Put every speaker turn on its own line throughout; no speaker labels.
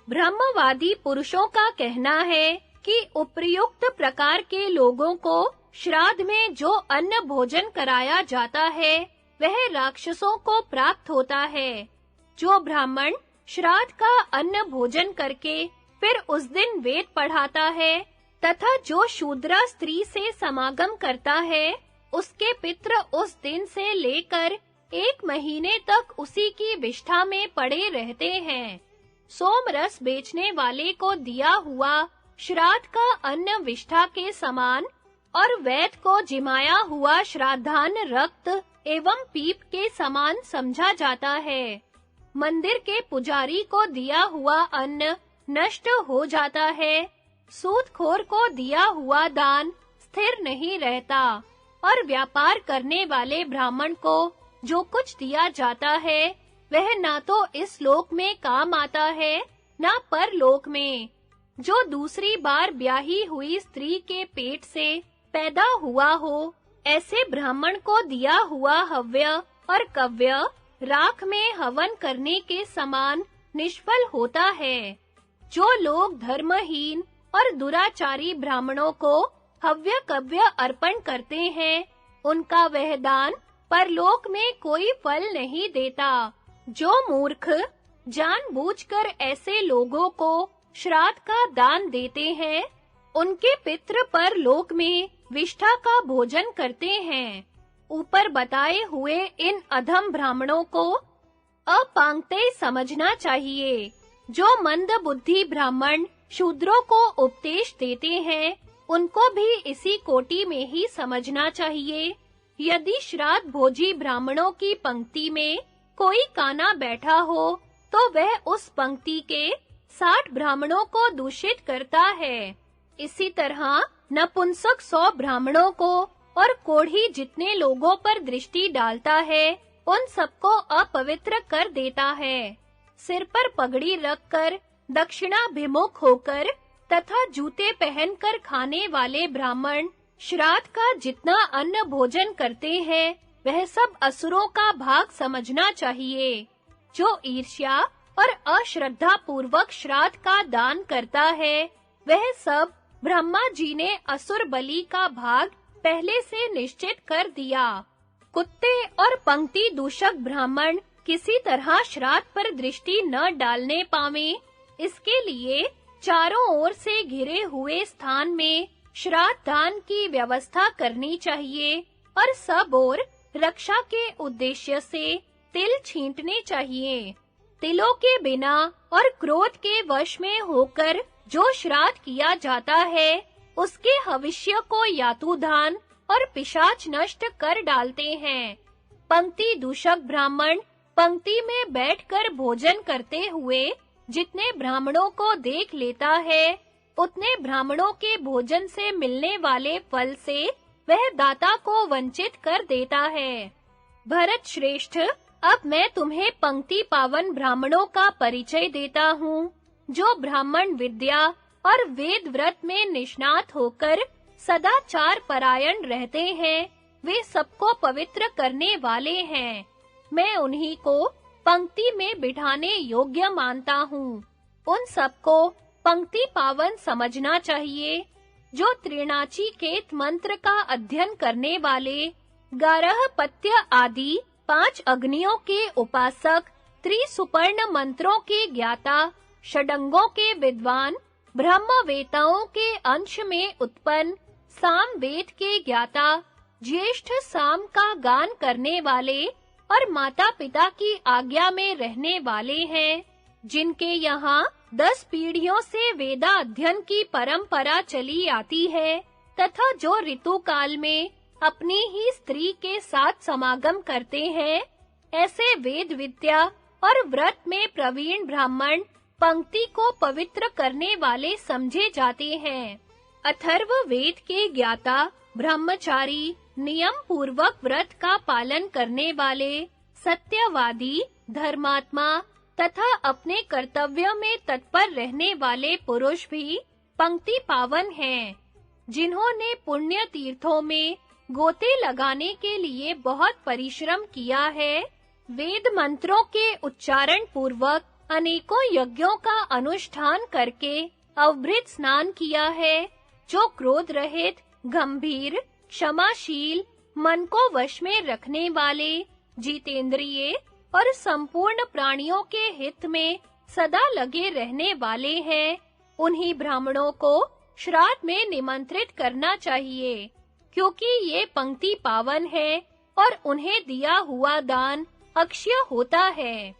ब्रह्मवादी पुरुषों का कहना है कि उपर्युक्त प्रकार के लोगों को श्राद्ध में जो अन्न भोजन कराया जाता है वह राक्षसों को प्राप्त होता है। जो ब्राह्मण श्राद्ध का अन्न भोजन करके फिर उस दिन वेद पढ़ाता है तथा जो शूद्रा स्त्री से समागम करता है उसके पितृ उस दिन से लेकर 1 महीने तक उसी की विष्ठा में पड़े रहते हैं। सोम रस बेचने वाले को दिया हुआ श्राद्ध का अन्न विष्ठा के समान और वैद को जिमाया हुआ श्राद्धान्न रक्त एवं पीप के समान समझा जाता है। मंदिर के पुजारी को दिया हुआ अन्न नष्ट हो जाता है। सूदखोर को दिया हुआ दान स्थिर नहीं रहता और व्यापार करने वाले ब्राह्मण को जो कुछ दिया जाता है वह ना तो इस लोक में काम आता है ना परलोक में। जो दूसरी बार ब्याही हुई स्त्री के पेट से पैदा हुआ हो ऐसे ब्राह्मण को दिया हुआ हव्य और कव्य राख में हवन करने के समान निष्फल होता है। जो लोग धर्महीन और दुराचारी ब्राह्मणों को हव्य कव्य अर्पण करते हैं उनका वह दान परलोक में कोई फल नहीं देता। जो मूर्ख जानबूझकर ऐसे लोगों को श्राद्ध का दान देते हैं उनके पितृ परलोक में विष्ठा का भोजन करते हैं। ऊपर बताए हुए इन अधम ब्राह्मणों को अपांगतेय समझना चाहिए। जो मंद बुद्धि ब्राह्मण शूद्रों को उपदेश देते हैं उनको भी इसी कोटि में ही समझना चाहिए। यदि श्राद्ध भोजी ब्राह्मणों की पंक्ति में कोई काना बैठा हो तो वह उस पंक्ति के 60 ब्राह्मणों को दूषित करता है। इसी तरह नपुंसक 100 ब्राह्मणों को और कोढ़ी जितने लोगों पर दृष्टि डालता है उन सबको अपवित्र कर देता है। सिर पर पगड़ी रखकर दक्षिणाभिमुख होकर तथा जूते पहनकर खाने वाले ब्राह्मण श्राद्ध का जितना अन्न भोजन करते हैं वह सब असुरों का भाग समझना चाहिए। जो ईर्ष्या और अश्रद्धा पूर्वक श्राद्ध का दान करता है वह सब ब्रह्मा जी ने असुर बलि का भाग पहले से निश्चित कर दिया। कुत्ते और पंक्ति दूषक ब्राह्मण किसी तरह श्राद्ध पर दृष्टि न डालने पावे इसके लिए चारों ओर से घिरे हुए स्थान में श्राद्ध दान की व्यवस्था करनी चाहिए और सब ओर रक्षा के उद्देश्य से तिल छींटने चाहिए। तिलों के बिना और क्रोध के वश में होकर जो श्राद्ध किया जाता है उसके हविष्य को यातुधान और पिशाच नष्ट कर डालते हैं। पंक्ति दूषक ब्राह्मण पंक्ति में बैठकर भोजन करते हुए जितने ब्राह्मणों को देख लेता है उतने ब्राह्मणों के भोजन से मिलने वाले फल से वह दाता को वंचित कर देता है। भरत श्रेष्ठ, अब मैं तुम्हें पंक्ति पावन ब्राह्मणों का परिचय देता हूँ जो ब्राह्मण विद्या और वेद व्रत में निष्णात होकर सदाचार परायण रहते हैं। वे सबको पवित्र करने वाले हैं। मैं उन्हीं को पंक्ति में बिठाने योग्य मानता हूँ। उन सबको पंक्ति पावन समझना चाहिए। जो त्रिणाची केत मंत्र का अध्ययन करने वाले, गारहपत्य आदि 5 अग्नियों के उपासक, त्रिसुपर्ण मंत्रों के ज्ञाता, षडंगों के विद्वान, ब्रह्मवेताओं के अंश में उत्पन्न, साम वेद के ज्ञाता, ज्येष्ठ साम का गान करने वाले और माता-पिता की आज्ञा में रहने वाले हैं, जिनके यहाँ 10 पीढ़ियों से वेदा अध्ययन की परंपरा चली आती है तथा जो ऋतु काल में अपनी ही स्त्री के साथ समागम करते हैं, ऐसे वेद विद्या और व्रत में प्रवीण ब्राह्मण पंक्ति को पवित्र करने वाले समझे जाते हैं। अथर्व वेद के ज्ञाता, ब्रह्मचारी, नियम पूर्वक व्रत का पालन करने वाले, सत्यवादी, धर्मात्मा तथा अपने कर्तव्य में तत्पर रहने वाले पुरुष भी पंक्ति पावन हैं। जिन्होंने पुण्य तीर्थों में गोते लगाने के लिए बहुत परिश्रम किया है, वेद मंत्रों के उच्चारण पूर्वक अनेकों यज्ञों का अनुष्ठान करके अवभृत स्नान किया है, जो क्रोध रहित, गंभीर, क्षमाशील, मन को वश में रखने वाले, जितेंद्रिय और संपूर्ण प्राणियों के हित में सदा लगे रहने वाले हैं, उन्हीं ब्राह्मणों को श्राद्ध में निमंत्रित करना चाहिए, क्योंकि ये पंक्ति पावन है और उन्हें दिया हुआ दान अक्षय होता है।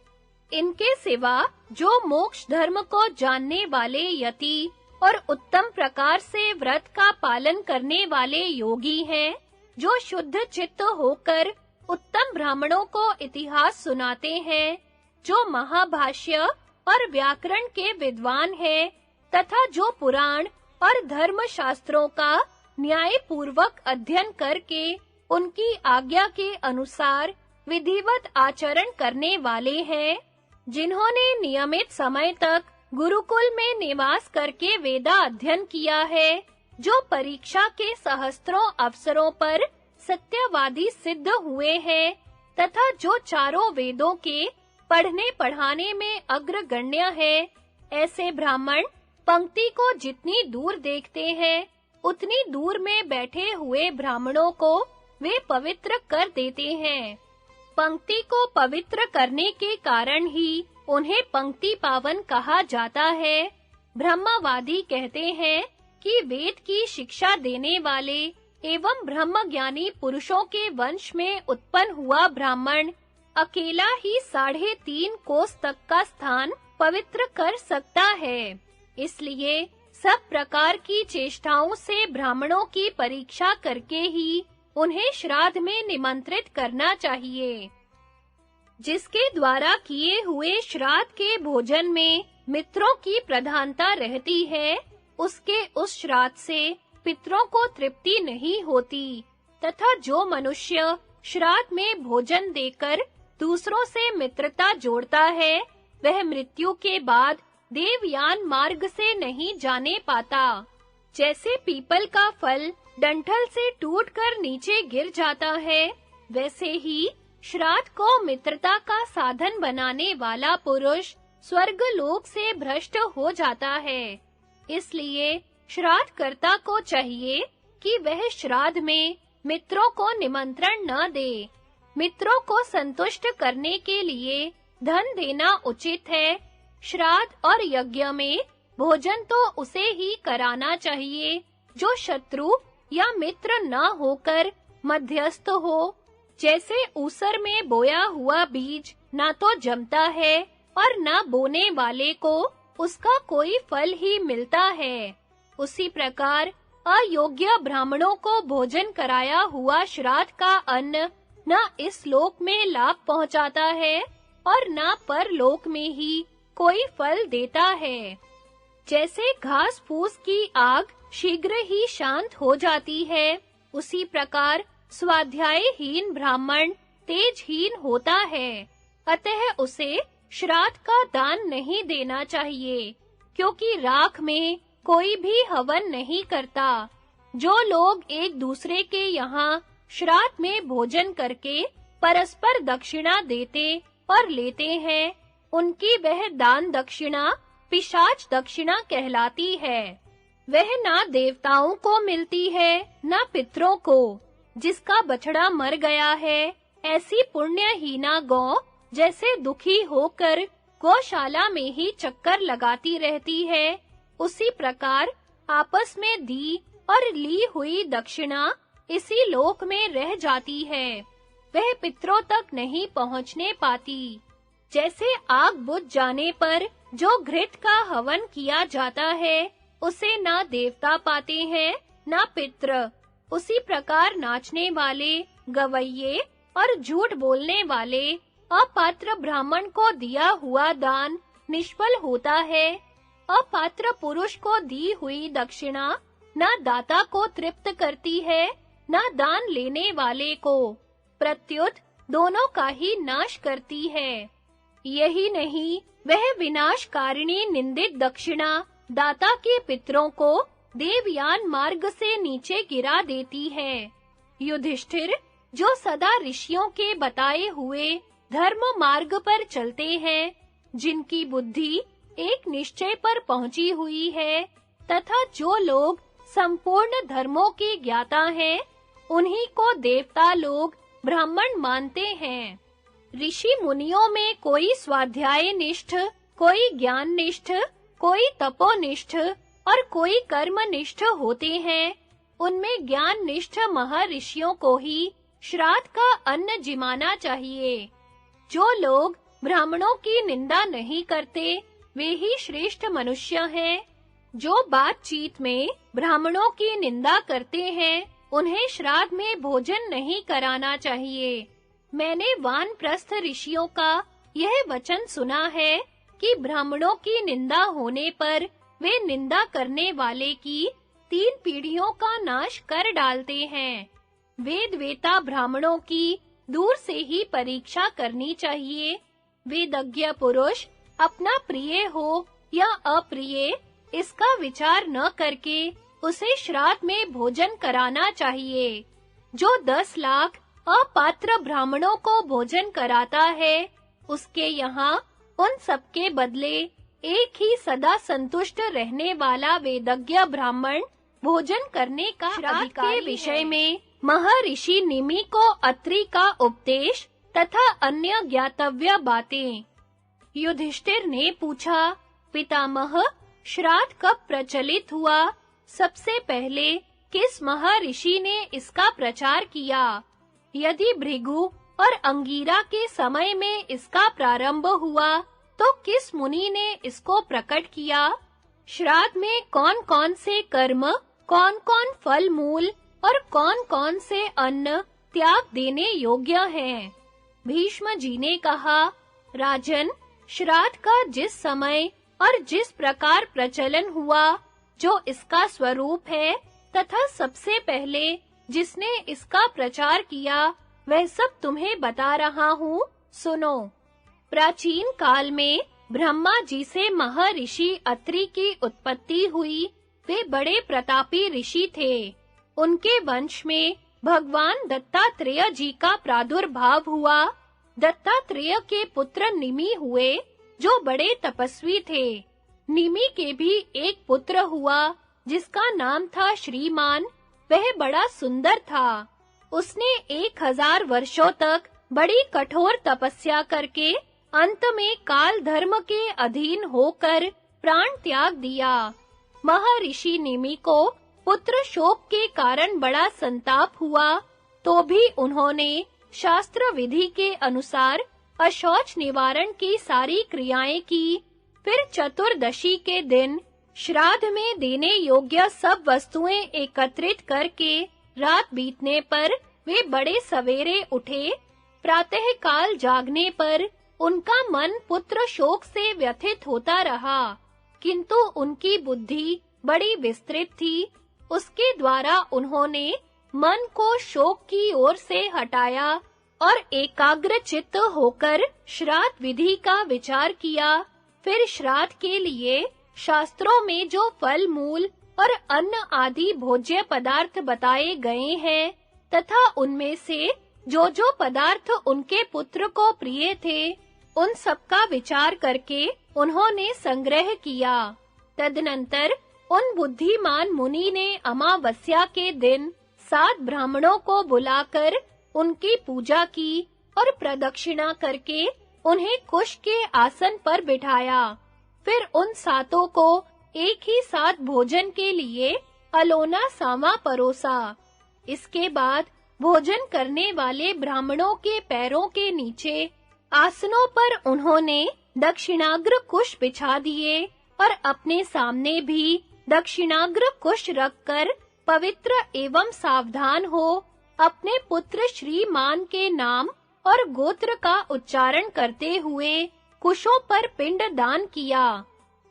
इनके सिवा जो मोक्ष धर्म को जानने वाले यति और उत्तम प्रकार से व्रत का पालन करने वाले योगी हैं, जो शुद्ध चित्त होकर उत्तम ब्राह्मणों को इतिहास सुनाते हैं, जो महाभाष्य और व्याकरण के विद्वान हैं, तथा जो पुराण और धर्म शास्त्रों का न्याय पूर्वक अध्ययन करके उनकी आज्ञा के अनुसार विधिवत आचरण करने वाले हैं, जिन्होंने नियमित समय तक गुरुकुल में निवास करके वेदा अध्ययन किया है, जो परीक्षा के सहस्त्रों अवसरों पर सत्यवादी सिद्ध हुए हैं, तथा जो चारों वेदों के पढ़ने पढ़ाने में अग्रगण्य है, ऐसे ब्राह्मण पंक्ति को जितनी दूर देखते हैं, उतनी दूर में बैठे हुए ब्राह्मणों को वे पवित्र कर देते हैं। पंक्ति को पवित्र करने के कारण ही उन्हें पंक्ति पावन कहा जाता है। ब्रह्मवादी कहते हैं कि वेद की शिक्षा देने वाले एवं ब्रह्मज्ञानी पुरुषों के वंश में उत्पन्न हुआ ब्राह्मण अकेला ही 3.5 कोस तक का स्थान पवित्र कर सकता है। इसलिए सब प्रकार की चेष्टाओं से ब्राह्मणों की परीक्षा करके ही उन्हें श्राद्ध में निमंत्रित करना चाहिए। जिसके द्वारा किए हुए श्राद्ध के भोजन में मित्रों की प्रधानता रहती है, उसके उस श्राद्ध से पितरों को तृप्ति नहीं होती, तथा जो मनुष्य श्राद्ध में भोजन देकर दूसरों से मित्रता जोड़ता है, वह मृत्यु के बाद देवयान मार्ग से नहीं जाने पाता। जैसे पीपल का फल डंठल से टूटकर नीचे गिर जाता है, वैसे ही श्राद्ध को मित्रता का साधन बनाने वाला पुरुष स्वर्ग लोक से भ्रष्ट हो जाता है। इसलिए श्राद्धकर्ता को चाहिए कि वह श्राद्ध में मित्रों को निमंत्रण न दे। मित्रों को संतुष्ट करने के लिए धन देना उचित है। श्राद्ध और यज्ञ में भोजन तो उसे ही कराना चाहिए जो शत्रु या मित्र न होकर मध्यस्थ हो। जैसे ऊसर में बोया हुआ बीज ना तो जमता है और न बोने वाले को उसका कोई फल ही मिलता है, उसी प्रकार अयोग्य ब्राह्मणों को भोजन कराया हुआ श्राद्ध का अन्न न इस लोक में लाभ पहुंचाता है और न परलोक में ही कोई फल देता है। जैसे घास फूस की आग शीघ्र ही शांत हो जाती है, उसी प्रकार स्वाध्यायहीन ब्राह्मण तेजहीन होता है। अतः उसे श्राद्ध का दान नहीं देना चाहिए, क्योंकि राख में कोई भी हवन नहीं करता। जो लोग एक दूसरे के यहाँ श्राद्ध में भोजन करके परस्पर दक्षिणा देते और लेते हैं, उनकी वह दान दक्षिणा पिशाच दक्षिणा कहलाती है। वह ना देवताओं को मिलती है, ना पितरों को। जिसका बछड़ा मर गया है, ऐसी पुण्यहीना गौ जैसे दुखी होकर गौशाला में ही चक्कर लगाती रहती है, उसी प्रकार आपस में दी और ली हुई दक्षिणा इसी लोक में रह जाती है, वह पितरों तक नहीं पहुंचने पाती। जैसे आग बुझ जाने पर जो घृत का हवन किया जाता है, उसे ना देवता पाते हैं ना पितृ, उसी प्रकार नाचने वाले, गवैये और झूठ बोलने वाले अपात्र ब्राह्मण को दिया हुआ दान निष्फल होता है। अपात्र पुरुष को दी हुई दक्षिणा न दाता को तृप्त करती है, न दान लेने वाले को, प्रत्युत दोनों का ही नाश करती है। यही नहीं, वह विनाशकारिणी निंदित दक्षिणा दाता के पितरों को देवयान मार्ग से नीचे गिरा देती है। युधिष्ठिर, जो सदा ऋषियों के बताए हुए धर्म मार्ग पर चलते हैं, जिनकी बुद्धि एक निश्चय पर पहुंची हुई है तथा जो लोग संपूर्ण धर्मों के ज्ञाता हैं, उन्हीं को देवता लोग ब्राह्मण मानते हैं। ऋषि मुनियों में कोई स्वाध्याय निष्ठ, कोई ज्ञान निष्ठ, कोई तपोनिष्ठ और कोई कर्मनिष्ठ होते हैं। उनमें ज्ञान निष्ठ महर्षियों को ही श्राद्ध का अन्न जिमाना चाहिए। जो लोग ब्राह्मणों की निंदा नहीं करते, वे ही श्रेष्ठ मनुष्य हैं। जो बातचीत में ब्राह्मणों की निंदा करते हैं, उन्हें श्राद्ध में भोजन नहीं कराना चाहिए। मैंने वानप्रस्थ ऋषियों का यह वचन सुना है कि ब्राह्मणों की निंदा होने पर वे निंदा करने वाले की 3 पीढ़ियों का नाश कर डालते हैं। वेदवेता ब्राह्मणों की दूर से ही परीक्षा करनी चाहिए। वेदज्ञ पुरुष अपना प्रिय हो या अप्रिय, इसका विचार न करके उसे श्राद्ध में भोजन कराना चाहिए। जो 10 लाख अपात्र ब्राह्मणों को भोजन कराता है, उसके यहाँ उन सबके बदले एक ही सदा संतुष्ट रहने वाला वेदज्ञ ब्राह्मण भोजन करने का श्राद्ध के विषय में महर्षि निमि को अत्रि का उपदेश तथा अन्य ज्ञातव्य बातें। युधिष्ठिर ने पूछा, पितामह, श्राद्ध कब प्रचलित हुआ? सबसे पहले किस महर्षि ने इसका प्रचार किया? यदि भृगु और अंगीरा के समय में इसका प्रारंभ हुआ, तो किस मुनि ने इसको प्रकट किया? श्राद्ध में कौन-कौन से कर्म, कौन-कौन फल मूल और कौन-कौन से अन्न त्याग देने योग्य हैं? भीष्म जी ने कहा, राजन, श्राद्ध का जिस समय और जिस प्रकार प्रचलन हुआ, जो इसका स्वरूप है, तथा सबसे पहले जिसने इसका प्रचार किया, वह सब तुम्हें बता रहा हूँ, सुनो। प्राचीन काल में ब्रह्मा जी से महर्षि अत्रि की उत्पत्ति हुई। वे बड़े प्रतापी ऋषि थे। उनके वंश में भगवान दत्तात्रेय जी का प्रादुर्भाव हुआ। दत्तात्रेय के पुत्र निमि हुए, जो बड़े तपस्वी थे। निमि के भी एक पुत्र हुआ, जिसका नाम था श्रीमान। वह बड़ा सुंदर था। उसने 1000 वर्षों तक बड़ी कठोर तपस्या करके अंत में काल धर्म के अधीन होकर प्राण त्याग दिया। महर्षि निमि को पुत्र शोक के कारण बड़ा संताप हुआ, तो भी उन्होंने शास्त्र विधि के अनुसार अशौच निवारण की सारी क्रियाएं की। फिर चतुर्दशी के दिन श्राद्ध में देने योग्य सब वस्तुएं एकत्रित करके रात बीतने पर वे बड़े सवेरे उठे। प्रातः काल जागने पर उनका मन पुत्र शोक से व्यथित होता रहा, किंतु उनकी बुद्धि बड़ी विस्तृत थी। उसके द्वारा उन्होंने मन को शोक की ओर से हटाया और एकाग्र चित्त होकर श्राद्ध विधि का विचार किया। फिर श्राद्ध के लिए शास्त्रों में जो फल मूल और अन्न आदि भोज्य पदार्थ बताए गए हैं, तथा उनमें से जो पदार्थ उनके पुत्र को प्रिय थे, उन सब का विचार करके उन्होंने संग्रह किया। तदनंतर उन बुद्धिमान मुनि ने अमावस्या के दिन 7 ब्राह्मणों को बुलाकर उनकी पूजा की और प्रदक्षिणा करके उन्हें कुश के आसन पर बिठाया। फिर उन 7 को एक ही साथ भोजन के लिए अलोना सामा परोसा। इसके बाद भोजन करने वाले ब्राह्मणों के पैरों के नीचे आसनों पर उन्होंने दक्षिणाग्र कुश बिछा दिए और अपने सामने भी दक्षिणाग्र कुश रखकर पवित्र एवं सावधान हो अपने पुत्र श्रीमान के नाम और गोत्र का उच्चारण करते हुए कुशों पर पिंड दान किया।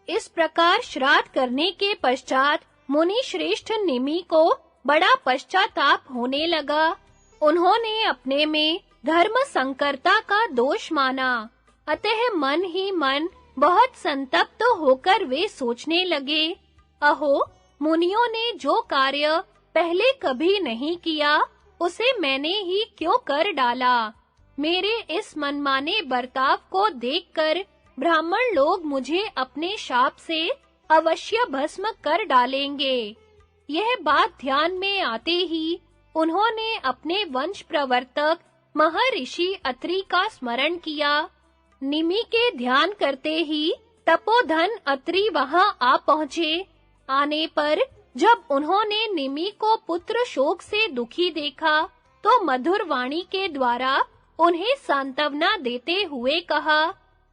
इस प्रकार श्राद्ध करने के पश्चात मुनि श्रेष्ठ निमि को बड़ा पश्चाताप होने लगा। उन्होंने अपने में धर्म संकरता का दोष माना। अतः मन ही मन बहुत संतप्त होकर वे सोचने लगे, अहो, मुनियों ने जो कार्य पहले कभी नहीं किया, उसे मैंने ही क्यों कर डाला। मेरे इस मनमाने बर्ताव को देखकर ब्राह्मण लोग मुझे अपने शाप से अवश्य भस्म कर डालेंगे। यह बात ध्यान में आते ही उन्होंने अपने वंश प्रवर्तक महर्षि अत्रि का स्मरण किया। निमि के ध्यान करते ही तपोधन अत्रि वहां आ पहुंचे। आने पर जब उन्होंने निमि को पुत्र शोक से दुखी देखा, तो मधुर वाणी के द्वारा उन्हें सांत्वना देते हुए कहा,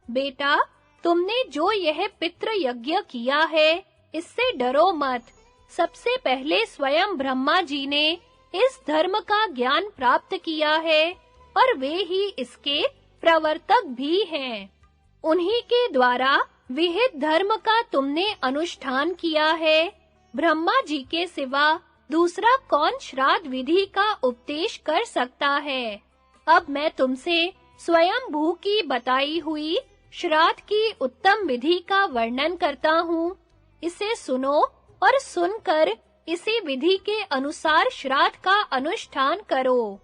बेटा, तुमने जो यह पितृ यज्ञ किया है, इससे डरो मत। सबसे पहले स्वयं ब्रह्मा जी ने इस धर्म का ज्ञान प्राप्त किया है और वे ही इसके प्रवर्तक भी हैं। उन्हीं के द्वारा विहित धर्म का तुमने अनुष्ठान किया है। ब्रह्मा जी के सिवा दूसरा कौन श्राद्ध विधि का उपदेश कर सकता है? अब मैं तुमसे स्वयं भू की बताई हुई श्राद्ध की उत्तम विधि का वर्णन करता हूँ। इसे सुनो और सुनकर इसी विधि के अनुसार श्राद्ध का अनुष्ठान करो।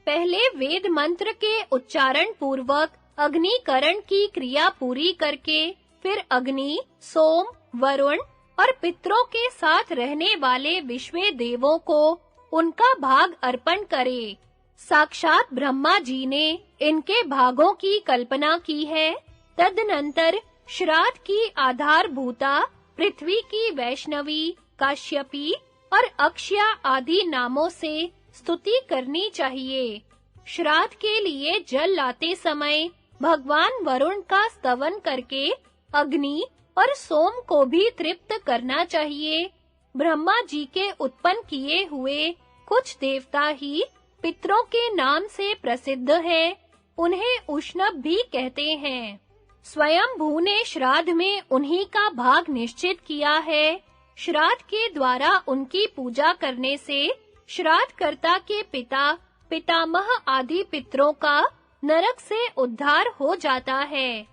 पहले वेद मंत्र के उच्चारण पूर्वक अग्निकरण की क्रिया पूरी करके फिर अग्नि, सोम, वरुण और पितरों के साथ रहने वाले विश्वे देवों को उनका भाग अर्पण करे। साक्षात ब्रह्मा जी ने इनके भागों की कल्पना की है। तदनंतर श्राद्ध की आधारभूता पृथ्वी की वैष्णवी, काश्यपी और अक्षया आदि नामों से स्तुति करनी चाहिए। श्राद्ध के लिए जल लाते समय भगवान वरुण का स्तवन करके अग्नि और सोम को भी तृप्त करना चाहिए। ब्रह्मा जी के उत्पन्न किए हुए कुछ देवता ही पितरों के नाम से प्रसिद्ध हैं। उन्हें उष्णव भी कहते हैं। स्वयं भू ने श्राद्ध में उन्हीं का भाग निश्चित किया है। श्राद्ध के द्वारा उनकी पूजा करने से श्राद्धकर्ता के पिता, पितामह आदि पितरों का नरक से उद्धार हो जाता है।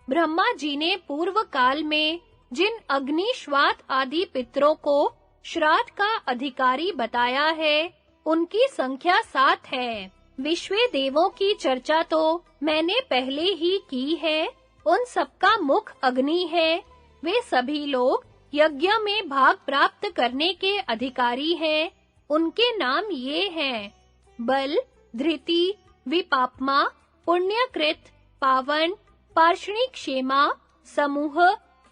ब्रह्मा जी ने पूर्व काल में जिन अग्निश्वात आदि पितरों को श्राद्ध का अधिकारी बताया है, उनकी संख्या 7 है। विश्वे देवों की चर्चा तो मैंने पहले ही की है। उन सबका मुख अग्नि है। वे सभी लोग यज्ञ में भाग प्राप्त करने के अधिकारी हैं। उनके नाम ये हैं: बल, धृति, विपाप्मा, पुण्यकृत, पावन, पार्षणिक क्षेमा, समूह,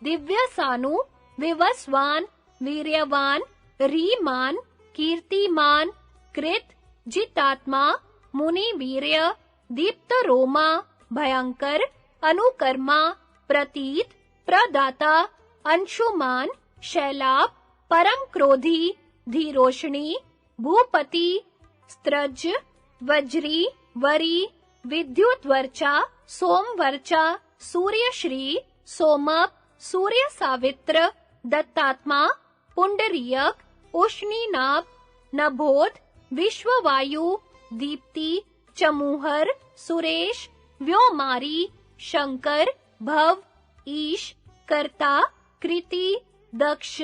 दिव्य सानु, विवस्वान, वीर्यवान, रीमान, कीर्तिमान, कृत, जितात्मा, मुनि वीर्य, दीप्त रोमा, भयंकर, अनुकर्मा, प्रतीत, प्रदाता, अंशुमान, शैलाप, परम क्रोधी, धीरोष्णी, भूपति, स्त्रज, वज्री, वरी, विद्युतवर्चा, सोमवर्चा, सूर्यश्री, सोमप, सूर्य सावित्र, दत्तात्मा, पुंडरीक, उष्णीनाभ, नभोद, विश्ववायु, दीप्ति, चमूहर, सुरेश, व्योमारी, शंकर, भव, ईश, कर्ता, कृति, दक्ष,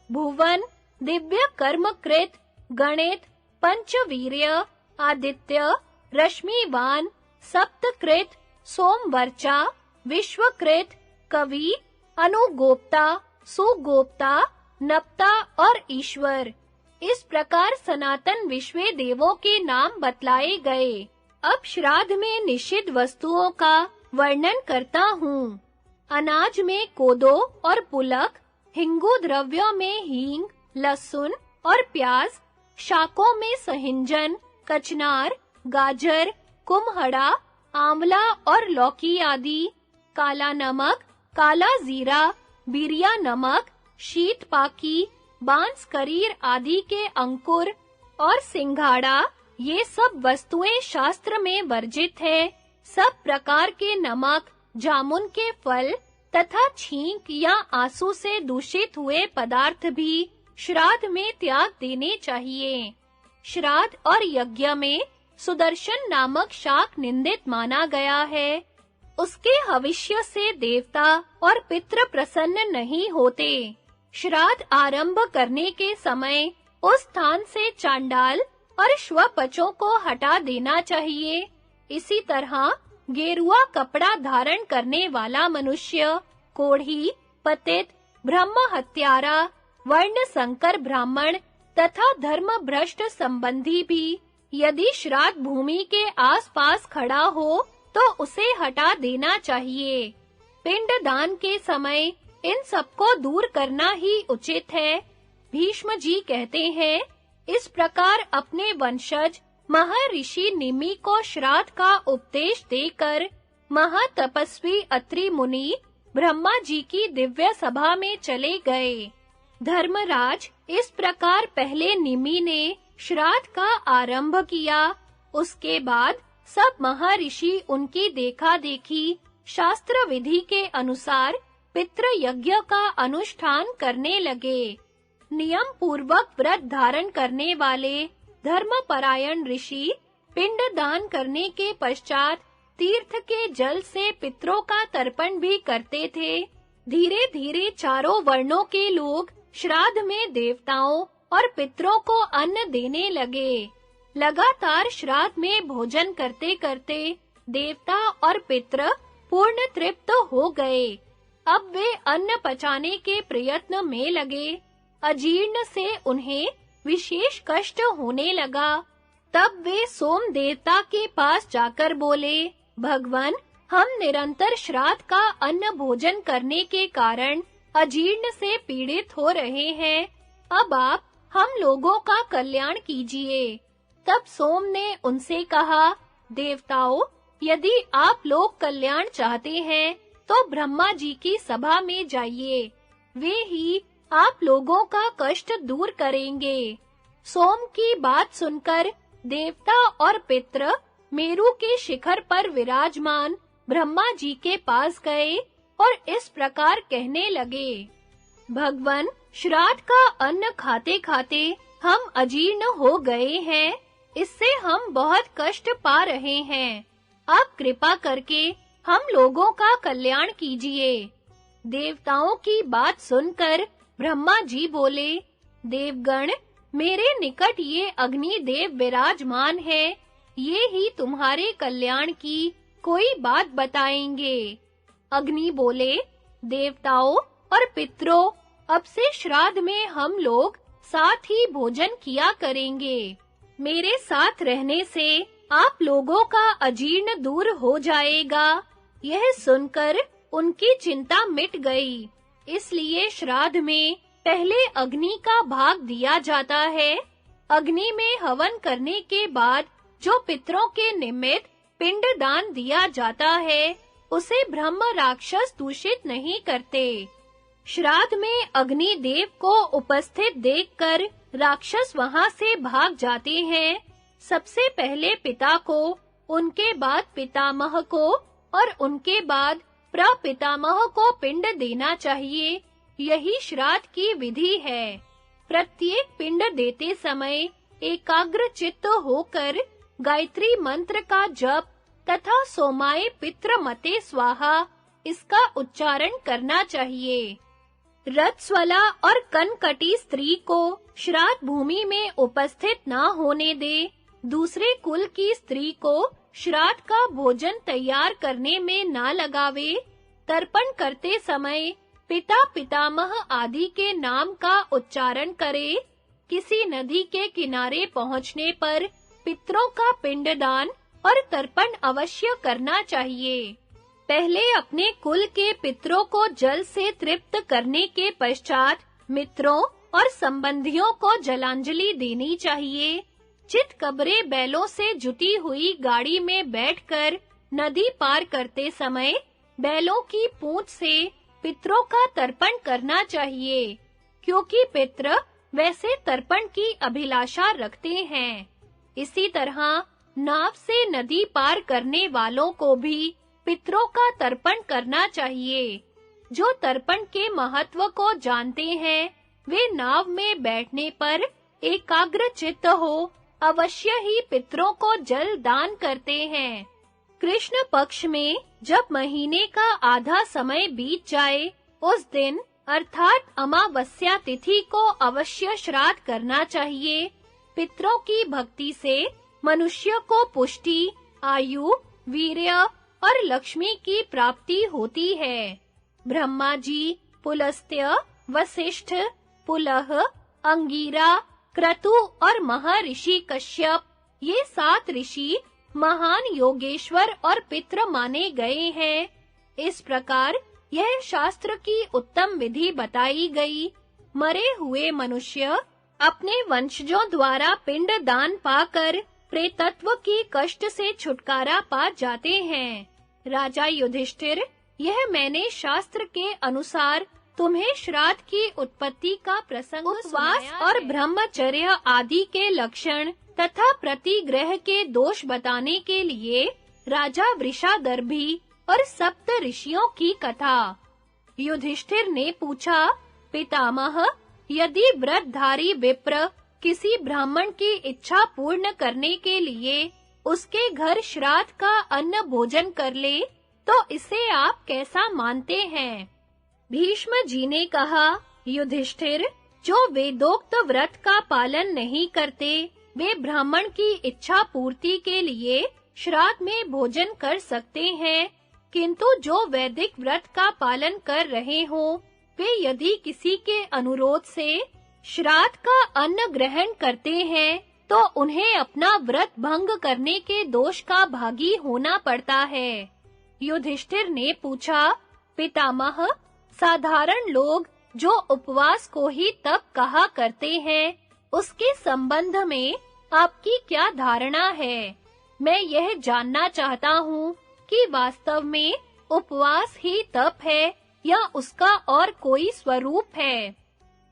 भुवन, दिव्य कर्मकृत, गणित, पंचवीर्य, आदित्य, रश्मिवान, सप्तकृत, सोमवर्चा, विश्वकृत, कवि, अनुगोप्ता, सुगोप्ता, नप्ता और ईश्वर। इस प्रकार सनातन विश्वे देवों के नाम बतलाए गए। अब श्राद्ध में निषिद्ध वस्तुओं का वर्णन करता हूँ। अनाज में कोदो और पुलक, हिंगू द्रव्यों में हींग, लहसुन और प्याज, शाकों में सहंजन, कचनार, गाजर, कुम्हड़ा, आंवला और लौकी आदि, काला नमक, काला जीरा, बिरिया नमक, शीतपाकी, बांस करीर आदि के अंकुर और सिंघाड़ा, ये सब वस्तुएं शास्त्र में वर्जित है। सब प्रकार के नमक, जामुन के फल तथा छींक या आंसू से दूषित हुए पदार्थ भी श्राद्ध में त्याग देने चाहिए। श्राद्ध और यज्ञ में सुदर्शन नामक शाक निंदित माना गया है। उसके हविष्य से देवता और पितृ प्रसन्न नहीं होते। श्राद्ध आरंभ करने के समय उस स्थान से चांडाल और श्वपचों को हटा देना चाहिए। इसी तरह गेरुआ कपड़ा धारण करने वाला मनुष्य, कोढ़ी, पतित, ब्रह्म हत्यारा, वर्ण संकर ब्राह्मण तथा धर्म भ्रष्ट संबंधी भी यदि श्राद्ध भूमि के आसपास खड़ा हो तो उसे हटा देना चाहिए। पिंड दान के समय इन सबको दूर करना ही उचित है। भीष्म जी कहते हैं, इस प्रकार अपने वंशज महर्षि निमि को श्राद्ध का उपदेश देकर महातपस्वी अत्रि मुनि ब्रह्मा जी की दिव्य सभा में चले गए। धर्मराज, इस प्रकार पहले निमि ने श्राद्ध का आरंभ किया। उसके बाद सब महर्षि उनकी देखा-देखी शास्त्र विधि के अनुसार पितृ यज्ञ का अनुष्ठान करने लगे। नियम पूर्वक व्रत धारण करने वाले धर्मपरायण ऋषि पिंड दान करने के पश्चात तीर्थ के जल से पितरों का तर्पण भी करते थे। धीरे-धीरे चारों वर्णों के लोग श्राद्ध में देवताओं और पितरों को अन्न देने लगे। लगातार श्राद्ध में भोजन करते-करते देवता और पितर पूर्ण तृप्त हो गए। अब वे अन्न पचाने के प्रयत्न में लगे। अजीर्ण से उन्हें विशेष कष्ट होने लगा। तब वे सोम देवता के पास जाकर बोले, भगवान, हम निरंतर श्राद्ध का अन्न भोजन करने के कारण अजीर्ण से पीड़ित हो रहे हैं। अब आप हम लोगों का कल्याण कीजिए। तब सोम ने उनसे कहा, देवताओं, यदि आप लोग कल्याण चाहते हैं तो ब्रह्मा जी की सभा में जाइए। वे ही आप लोगों का कष्ट दूर करेंगे। सोम की बात सुनकर देवता और पितर मेरु के शिखर पर विराजमान ब्रह्मा जी के पास गए और इस प्रकार कहने लगे, भगवान, श्राद्ध का अन्न खाते-खाते हम अजीर्ण हो गए हैं। इससे हम बहुत कष्ट पा रहे हैं। आप कृपा करके हम लोगों का कल्याण कीजिए। देवताओं की बात सुनकर ब्रह्मा जी बोले, देवगण, मेरे निकट ये अग्नि देव विराजमान है। ये ही तुम्हारे कल्याण की कोई बात बताएंगे। अग्नि बोले, देवताओं और पितरों, अब से श्राद्ध में हम लोग साथ ही भोजन किया करेंगे। मेरे साथ रहने से आप लोगों का अजीर्ण दूर हो जाएगा। यह सुनकर उनकी चिंता मिट गई। इसलिए श्राद्ध में पहले अग्नि का भाग दिया जाता है। अग्नि में हवन करने के बाद जो पितरों के निमित्त पिंड दान दिया जाता है, उसे ब्रह्म राक्षस दूषित नहीं करते। श्राद्ध में अग्नि देव को उपस्थित देखकर राक्षस वहां से भाग जाते हैं। सबसे पहले पिता को, उनके बाद पितामह को और उनके बाद प्रपितामह को पिंड देना चाहिए। यही श्राद्ध की विधि है। प्रत्येक पिंड देते समय एकाग्र चित्त होकर गायत्री मंत्र का जप तथा सोमाय पित्र मते स्वाहा इसका उच्चारण करना चाहिए। रजस्वला और कनकटी स्त्री को श्राद्ध भूमि में उपस्थित न होने दे। दूसरे कुल की स्त्री को श्राद्ध का भोजन तैयार करने में ना लगावे। तर्पण करते समय पिता पितामह आदि के नाम का उच्चारण करे। किसी नदी के किनारे पहुंचने पर पितरों का पिंडदान और तर्पण अवश्य करना चाहिए। पहले अपने कुल के पितरों को जल से तृप्त करने के पश्चात मित्रों और संबंधियों को जलांजलि देनी चाहिए। चितकबरे बैलों से जुटी हुई गाड़ी में बैठकर नदी पार करते समय बैलों की पूंछ से पितरों का तर्पण करना चाहिए, क्योंकि पितर वैसे तर्पण की अभिलाषा रखते हैं। इसी तरह नाव से नदी पार करने वालों को भी पितरों का तर्पण करना चाहिए। जो तर्पण के महत्व को जानते हैं, वे नाव में बैठने पर एकाग्र चित्त हो अवश्य ही पितरों को जल दान करते हैं। कृष्ण पक्ष में जब महीने का आधा समय बीत जाए, उस दिन अर्थात अमावस्या तिथि को अवश्य श्राद्ध करना चाहिए। पितरों की भक्ति से मनुष्य को पुष्टि, आयु, वीर्य और लक्ष्मी की प्राप्ति होती है। ब्रह्मा जी, पुलस्त्य, वशिष्ठ, पुलह, अंगीरा, क्रतु और महर्षि कश्यप, ये 7 ऋषि महान योगेश्वर और पितृ माने गए हैं। इस प्रकार यह शास्त्र की उत्तम विधि बताई गई। मरे हुए मनुष्य अपने वंशजों द्वारा पिंड दान पाकर प्रेतत्व की कष्ट से छुटकारा पा जाते हैं। राजा युधिष्ठिर, यह मैंने शास्त्र के अनुसार तुम्हें श्राद्ध की उत्पत्ति का प्रसंग उपवास और ब्रह्मचर्य आदि के लक्षण तथा प्रतिग्रह के दोष बताने के लिए राजा वृषादर्भी और 7 ऋषियों की कथा। युधिष्ठिर ने पूछा, पितामह, यदि व्रतधारी विप्र किसी ब्राह्मण की इच्छा पूर्ण करने के लिए उसके घर श्राद्ध का अन्न भोजन कर ले, तो इसे आप कैसा मानते हैं? भीष्म जी ने कहा, युधिष्ठिर, जो वेदोक्त व्रत का पालन नहीं करते, वे ब्राह्मण की इच्छा पूर्ति के लिए श्राद्ध में भोजन कर सकते हैं, किंतु जो वैदिक व्रत का पालन कर रहे हों, वे यदि किसी के अनुरोध से श्राद्ध का अन्न ग्रहण करते हैं, तो उन्हें अपना व्रत भंग करने के दोष का भागी होना पड़ता है। युधिष्ठिर ने पूछा, पितामह, साधारण लोग जो उपवास को ही तप कहा करते हैं, उसके संबंध में आपकी क्या धारणा है? मैं यह जानना चाहता हूँ कि वास्तव में उपवास ही तप है या उसका और कोई स्वरूप है?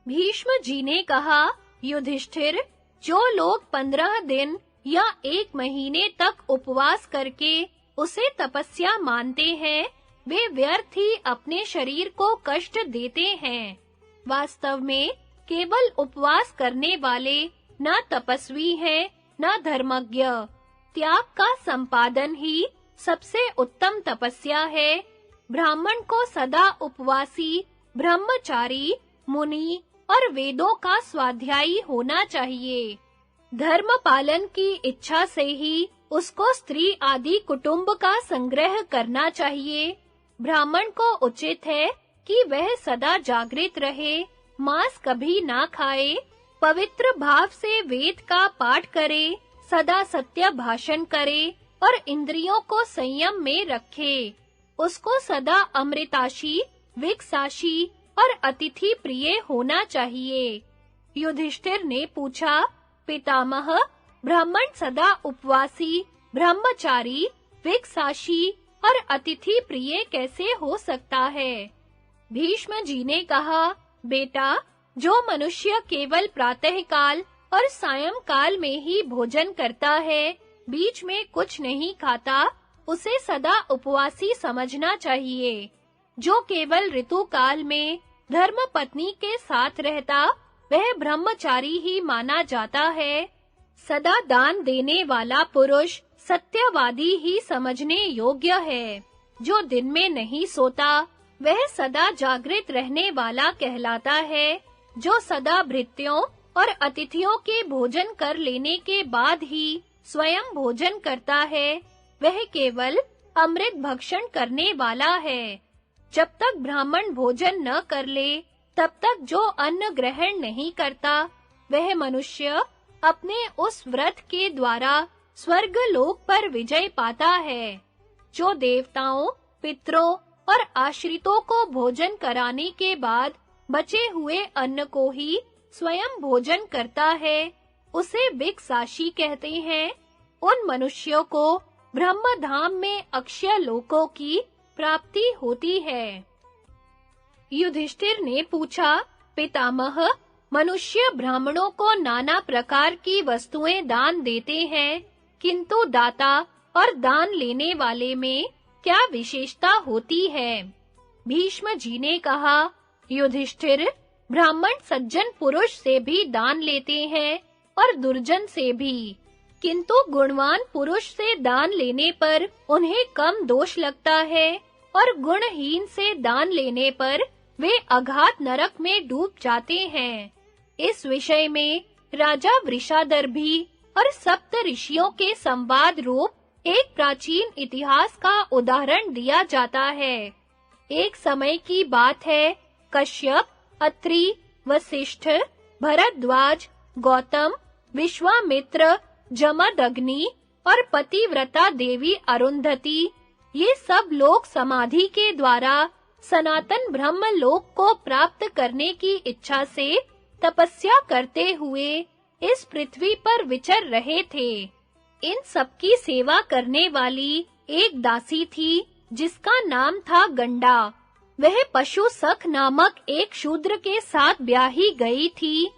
भीष्म जी ने कहा, युधिष्ठिर, जो लोग 15 दिन या 1 महीने तक उपवास करके उसे तपस्या मानते हैं, वे व्यर्थ ही अपने शरीर को कष्ट देते हैं। वास्तव में केवल उपवास करने वाले न तपस्वी हैं, न धर्मज्ञ। त्याग का संपादन ही सबसे उत्तम तपस्या है। ब्राह्मण को सदा उपवासी, ब्रह्मचारी, मुनि और वेदों का स्वाध्यायी होना चाहिए। धर्म पालन की इच्छा से ही उसको स्त्री आदि कुटुंब का संग्रह करना चाहिए। ब्राह्मण को उचित है कि वह सदा जागृत रहे, मांस कभी ना खाए, पवित्र भाव से वेद का पाठ करे, सदा सत्य भाषण करे और इंद्रियों को संयम में रखे। उसको सदा अमृताशी, विकसाशी और अतिथि प्रिय होना चाहिए। युधिष्ठिर ने पूछा, पितामह, ब्राह्मण सदा उपवासी, ब्रह्मचारी, विकसाशी और अतिथि प्रिय कैसे हो सकता है? भीष्म जी ने कहा, बेटा, जो मनुष्य केवल प्रातः काल और सायंकाल में ही भोजन करता है, बीच में कुछ नहीं खाता, उसे सदा उपवासी समझना चाहिए। जो केवल ऋतु काल में धर्मपत्नी के साथ रहता, वह ब्रह्मचारी ही माना जाता है। सदा दान देने वाला पुरुष सत्यवादी ही समझने योग्य है। जो दिन में नहीं सोता, वह सदा जागृत रहने वाला कहलाता है। जो सदा भृत्यों और अतिथियों के भोजन कर लेने के बाद ही स्वयं भोजन करता है, वह केवल अमृत भक्षण करने वाला है। जब तक ब्राह्मण भोजन न कर ले, तब तक जो अन्न ग्रहण नहीं करता, वह मनुष्य अपने उस व्रत के द्वारा स्वर्ग लोक पर विजय पाता है। जो देवताओं, पितरों और आश्रितों को भोजन कराने के बाद बचे हुए अन्न को ही स्वयं भोजन करता है, उसे विकसाशी कहते हैं। उन मनुष्यों को ब्रह्मधाम में अक्षय लोकों की प्राप्ति होती है। युधिष्ठिर ने पूछा, पितामह, मनुष्य ब्राह्मणों को नाना प्रकार की वस्तुएं दान देते हैं, किंतु दाता और दान लेने वाले में क्या विशेषता होती है? भीष्म जी ने कहा, युधिष्ठिर, ब्राह्मण सज्जन पुरुष से भी दान लेते हैं और दुर्जन से भी, किंतु गुणवान पुरुष से दान लेने पर उन्हें कम दोष लगता है और गुणहीन से दान लेने पर वे अगाध नरक में डूब जाते हैं। इस विषय में राजा वृषादर्भी और 7 ऋषियों के संवाद रूप एक प्राचीन इतिहास का उदाहरण दिया जाता है। एक समय की बात है, कश्यप, अत्रि, वशिष्ठ, भरद्वाज, गौतम, विश्वामित्र, जमदग्नि और पतिव्रता देवी अरुंधति, ये सब लोग समाधि के द्वारा सनातन ब्रह्म लोक को प्राप्त करने की इच्छा से तपस्या करते हुए इस पृथ्वी पर विचर रहे थे। इन सबकी सेवा करने वाली एक दासी थी जिसका नाम था गंडा। वह पशु सख नामक एक शूद्र के साथ ब्याही गई थी।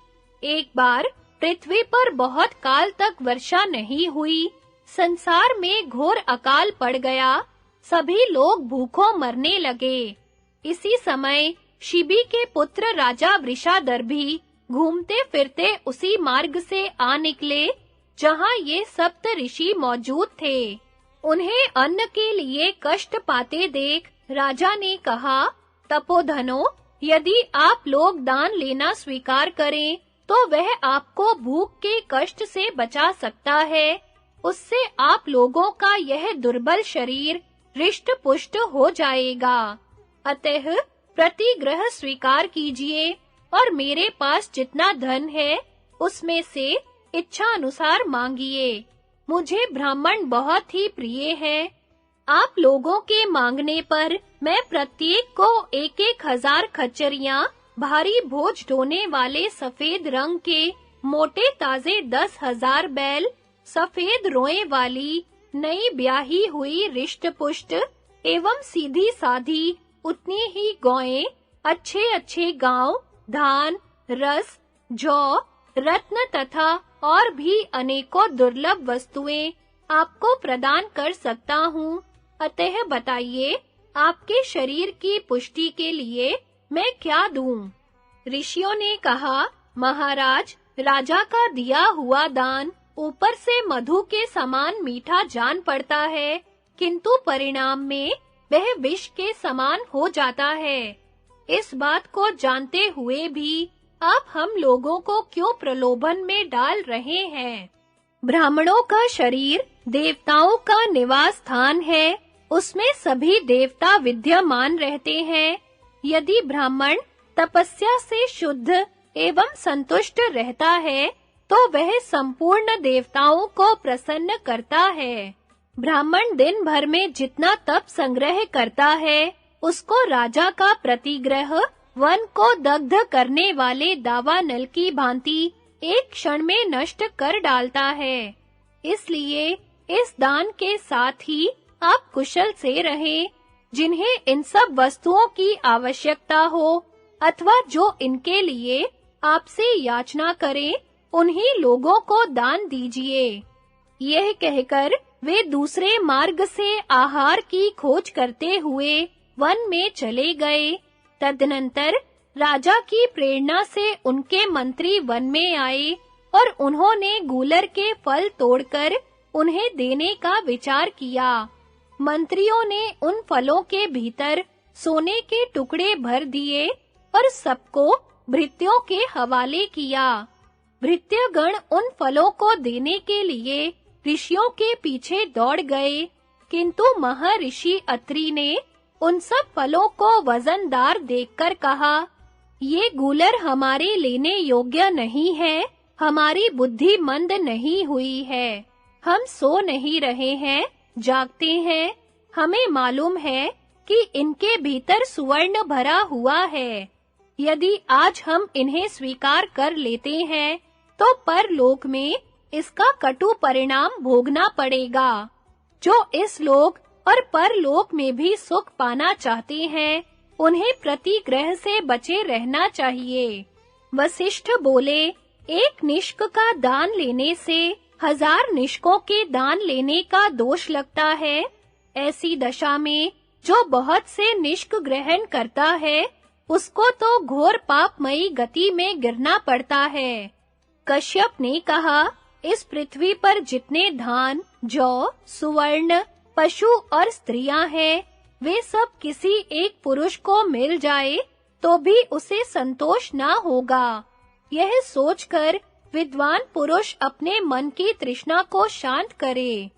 एक बार पृथ्वी पर बहुत काल तक वर्षा नहीं हुई। संसार में घोर अकाल पड़ गया। सभी लोग भूखों मरने लगे। इसी समय शिबी के पुत्र राजा वृषाधर भी घूमते फिरते उसी मार्ग से आ निकले जहां ये सप्त ऋषि मौजूद थे। उन्हें अन्न के लिए कष्ट पाते देख राजा ने कहा, तपोधनो, यदि आप लोग दान लेना स्वीकार करें तो वह आपको भूख के कष्ट से बचा सकता है। उससे आप लोगों का यह दुर्बल शरीर हृष्ट-पुष्ट हो जाएगा। अतः प्रतिग्रह स्वीकार कीजिए और मेरे पास जितना धन है उसमें से इच्छा अनुसार मांगिए। मुझे ब्राह्मण बहुत ही प्रिय है। आप लोगों के मांगने पर मैं प्रत्येक को 1-1 हजार खच्चरियां भारी बोझ ढोने वाले सफेद रंग के मोटे ताजे 10,000 बैल, सफेद रोए वाली नई ब्याही हुई रिष्ट-पुष्ट एवं सीधी साधी उतनी ही गौएं, अच्छे गांव, धान, रस, जौ, रत्न तथा और भी अनेकों दुर्लभ वस्तुएं आपको प्रदान कर सकता हूँ। अतः बताइए, आपके शरीर की पुष्टि के लिए मैं क्या दूं? ऋषियों ने कहा, महाराज, राजा का दिया हुआ दान ऊपर से मधु के समान मीठा जान पड़ता है, किंतु परिणाम में वह विष के समान हो जाता है। इस बात को जानते हुए भी आप हम लोगों को क्यों प्रलोभन में डाल रहे हैं? ब्राह्मणों का शरीर देवताओं का निवास स्थान है, उसमें सभी देवता विद्यमान रहते हैं। यदि ब्राह्मण तपस्या से शुद्ध एवं संतुष्ट रहता है, तो वह संपूर्ण देवताओं को प्रसन्न करता है। ब्राह्मण दिन भर में जितना तप संग्रह करता है, उसको राजा का प्रतिग्रह वन को दग्ध करने वाले दावानल की भांति एक क्षण में नष्ट कर डालता है। इसलिए इस दान के साथ ही आप कुशल से रहें। जिन्हें इन सब वस्तुओं की आवश्यकता हो अथवा जो इनके लिए आपसे याचना करें, उन्हीं लोगों को दान दीजिए। यह कहकर वे दूसरे मार्ग से आहार की खोज करते हुए वन में चले गए। तदनंतर राजा की प्रेरणा से उनके मंत्री वन में आए और उन्होंने गूलर के फल तोड़कर उन्हें देने का विचार किया। मंत्रियों ने उन फलों के भीतर सोने के टुकड़े भर दिए और सबको भृत्यों के हवाले किया। भृत्यगण उन फलों को देने के लिए ऋषियों के पीछे दौड़ गए, किंतु महर्षि अत्रि ने उन सब फलों को वजनदार देखकर कहा, ये गूलर हमारे लेने योग्य नहीं है, हमारी बुद्धि मंद नहीं हुई है। हम सो नहीं रहे हैं, जागते हैं। हमें मालूम है कि इनके भीतर सुवर्ण भरा हुआ है। यदि आज हम इन्हें स्वीकार कर लेते हैं, तो परलोक में इसका कटु परिणाम भोगना पड़ेगा। जो इस लोक और परलोक में भी सुख पाना चाहते हैं, उन्हें प्रतिग्रह से बचे रहना चाहिए। वशिष्ठ बोले, एक निष्क का दान लेने से 1000 निष्कों के दान लेने का दोष लगता है। ऐसी दशा में जो बहुत से निष्क ग्रहण करता है, उसको तो घोर पापमयी गति में गिरना पड़ता है। कश्यप ने कहा, इस पृथ्वी पर जितने धान, जौ, सुवर्ण, पशु और स्त्रियां हैं, वे सब किसी एक पुरुष को मिल जाए तो भी उसे संतोष ना होगा। यह सोचकर विद्वान पुरुष अपने मन की तृष्णा को शांत करे।